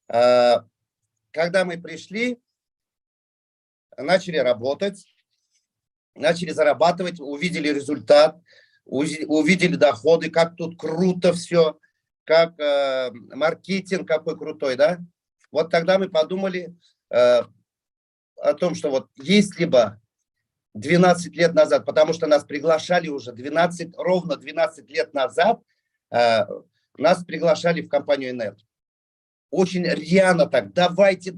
Когда мы пришли, начали работать, начали зарабатывать, увидели результат, увидели доходы, как тут круто все, как маркетинг какой крутой, да? Вот тогда мы подумали о том, что вот если бы 12 лет назад, потому что нас приглашали уже ровно 12 лет назад, нас приглашали в компанию НЛ. Очень рьяно так, давайте.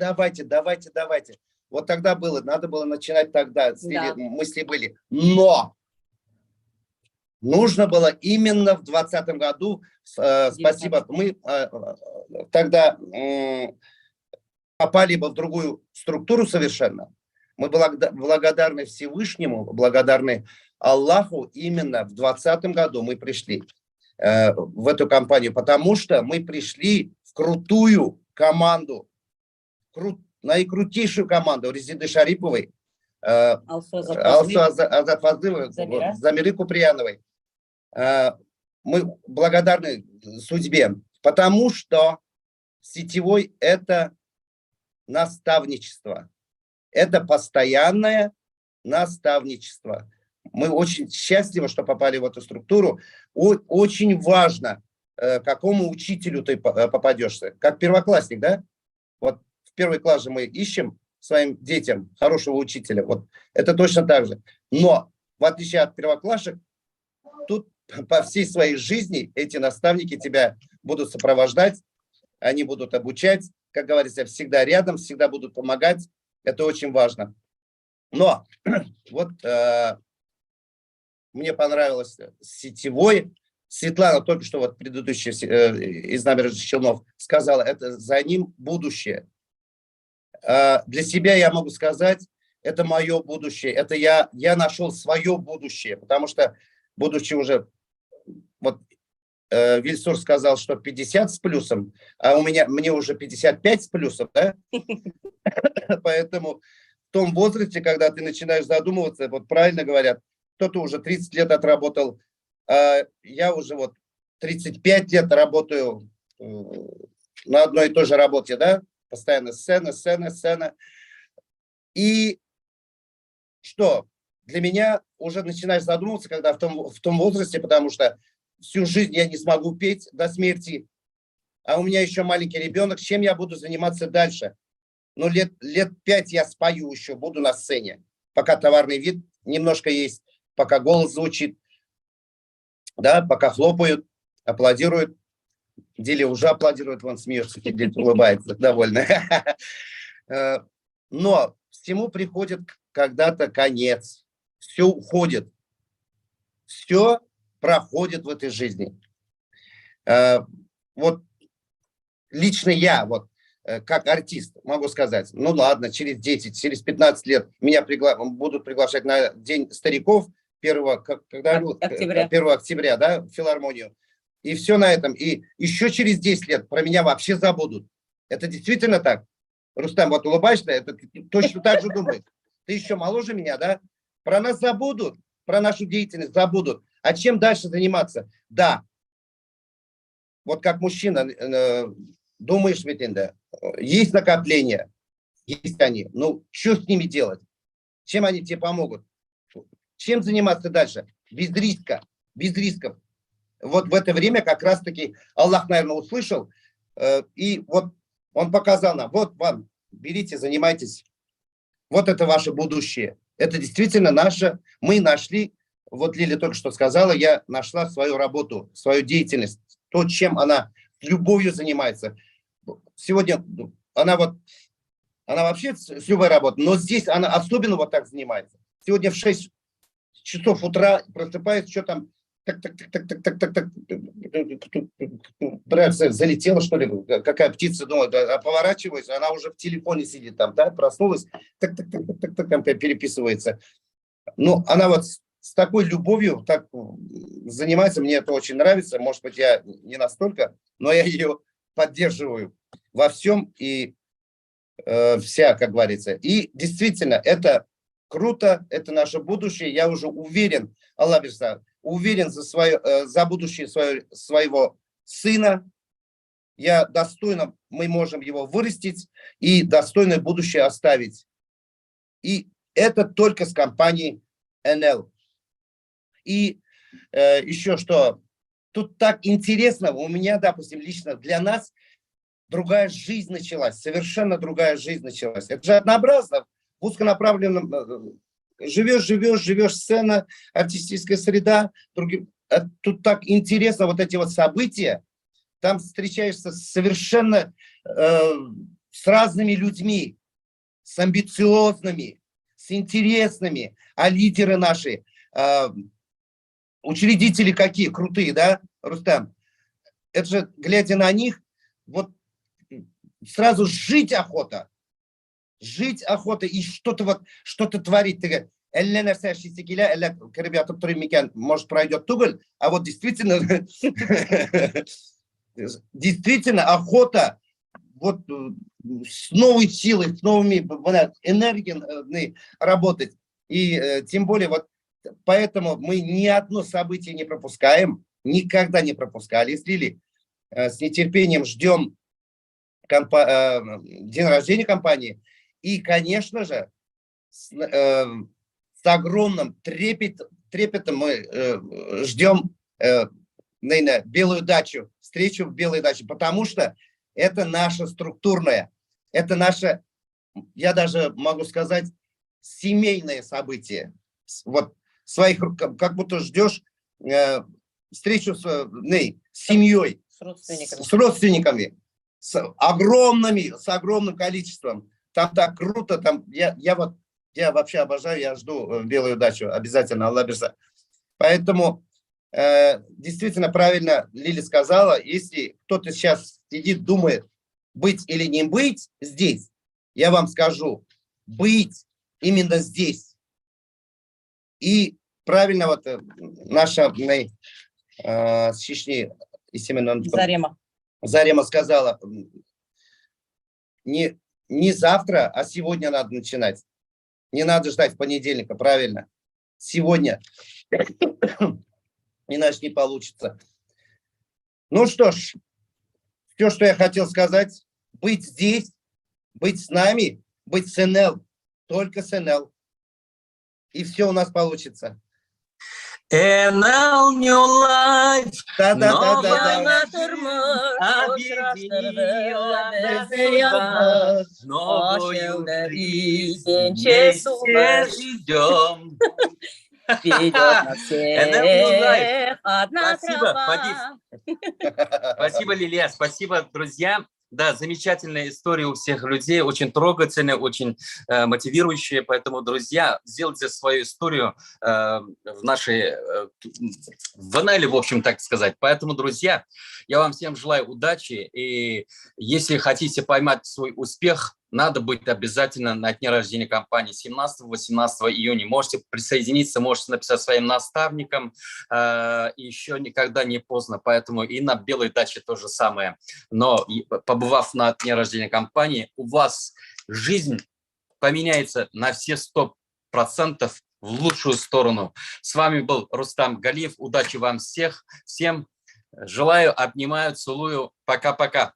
Вот тогда было, надо было начинать тогда, да. Мысли были. Но нужно было именно в 2020 году, спасибо, мы тогда попали бы в другую структуру совершенно. Мы благодарны Всевышнему, благодарны Аллаху. Именно в 2020 году мы пришли в эту компанию, потому что мы пришли в крутую команду, наикрутейшую команду Резиды Шариповой, Алсу Азат Фазловой, Замиры Куприяновой. Мы благодарны судьбе, потому что сетевой – это наставничество. Это постоянное наставничество. Мы очень счастливы, что попали в эту структуру. Очень важно, к какому учителю ты попадешься. Как первоклассник, да? Вот в первый класс же мы ищем своим детям хорошего учителя. Вот это точно так же. Но в отличие от первоклассник, тут по всей своей жизни эти наставники тебя будут сопровождать, они будут обучать, как говорится, всегда рядом, всегда будут помогать. Это очень важно. Но вот мне понравилось сетевой. Светлана только что вот предыдущая из Набережных Челнов сказала, это за ним будущее. Для себя я могу сказать, это мое будущее. Это я нашел свое будущее, потому что, будучи уже, вот Вильсур сказал, что 50 с плюсом, а мне уже 55 с плюсом, да? Поэтому в том возрасте, когда ты начинаешь задумываться, вот правильно говорят, кто-то уже 30 лет отработал, а я уже вот 35 лет работаю на одной и той же работе, да? Постоянно сцена. И что? Для меня уже начинаешь задумываться, когда в том возрасте, потому что всю жизнь я не смогу петь до смерти, а у меня еще маленький ребенок, чем я буду заниматься дальше? Ну, лет 5 я спою еще, буду на сцене, пока товарный вид немножко есть, пока голос звучит, да, пока хлопают, аплодируют. Дили уже аплодирует, вон смеется, улыбается, довольно. Но всему приходит когда-то конец. Все уходит. Все проходит в этой жизни. Вот лично я, вот как артист, могу сказать, ну ладно, через 10, через 15 лет меня будут приглашать на День стариков 1 октября, да, в филармонию. И все на этом. И еще через 10 лет про меня вообще забудут. Это действительно так? Рустам, вот улыбаешься, это точно так же думает. Ты еще моложе меня, да? Про нас забудут, про нашу деятельность забудут. А чем дальше заниматься? Да. Вот как мужчина, думаешь, ведь, да, есть накопления, есть они. Ну, что с ними делать? Чем они тебе помогут? Чем заниматься дальше? Без риска, без рисков. Вот в это время как раз-таки Аллах, наверное, услышал, и вот он показал нам, вот вам, берите, занимайтесь. Вот это ваше будущее. Это действительно наше. Мы нашли, вот Лиля только что сказала, я нашла свою работу, свою деятельность, то, чем она с любовью занимается. Сегодня она вообще с любой работой, но здесь она особенно вот так занимается. Сегодня в 6 часов утра просыпается, что там, так, залетела, что ли, какая птица, думаю, поворачиваюсь, она уже в телефоне сидит там, да, проснулась, так, там переписывается. Ну, она вот с такой любовью так занимается, мне это очень нравится, может быть, я не настолько, но я ее поддерживаю во всем и вся, как говорится. И действительно, это круто, это наше будущее, я уже уверен, Аллах Бирса, уверен за будущее своего сына, мы можем его вырастить и достойное будущее оставить. И это только с компанией НЛ. И еще что, тут так интересно, у меня, допустим, лично для нас другая жизнь началась, совершенно другая жизнь началась. Это же однообразно, в узконаправленном, живешь, сцена, артистическая среда, тут так интересно вот эти вот события, там встречаешься совершенно с разными людьми, с амбициозными, с интересными, а лидеры наши, учредители какие крутые, да, Рустам? Это же, глядя на них, вот сразу жить охота и что-то творить. Может, пройдет туголь, а вот действительно охота вот с новой силой, с новыми энергиями работать. И тем более вот поэтому мы ни одно событие не пропускаем, никогда не пропускали. С Лили с нетерпением ждем день рождения компании. И, конечно же, с огромным трепетом мы ждем белую дачу, встречу в белой даче, потому что это наше структурное, это наше, я даже могу сказать, семейное событие. Вот своих, как будто ждешь встречу с семьей, с родственниками, с огромным количеством. Там так круто, там я вообще обожаю, я жду белую дачу, обязательно, Аллах Бирса. Поэтому действительно правильно Лили сказала, если кто-то сейчас сидит, думает, быть или не быть здесь, я вам скажу, быть именно здесь. И правильно вот наша с Чечни Зарема сказала, не завтра, а сегодня надо начинать. Не надо ждать понедельника, правильно. Сегодня. Иначе не получится. Ну что ж, все, что я хотел сказать, быть здесь, быть с нами, быть с НЛ, только с НЛ. И все у нас получится. NL New Life, новая новую вместе ждем. Спасибо, Лилия, спасибо, друзья. Да, замечательная история у всех людей, очень трогательная, очень мотивирующая. Поэтому, друзья, сделайте свою историю в нашей в НЛ, в общем, так сказать. Поэтому, друзья, я вам всем желаю удачи. И если хотите поймать свой успех, надо быть обязательно на дне рождения компании 17-18 июня. Можете присоединиться, можете написать своим наставникам. Еще никогда не поздно. Поэтому и на белой даче то же самое. Но побывав на дне рождения компании, у вас жизнь поменяется на все 100% в лучшую сторону. С вами был Рустам Галиев. Удачи вам всем. Желаю, обнимаю, целую. Пока-пока.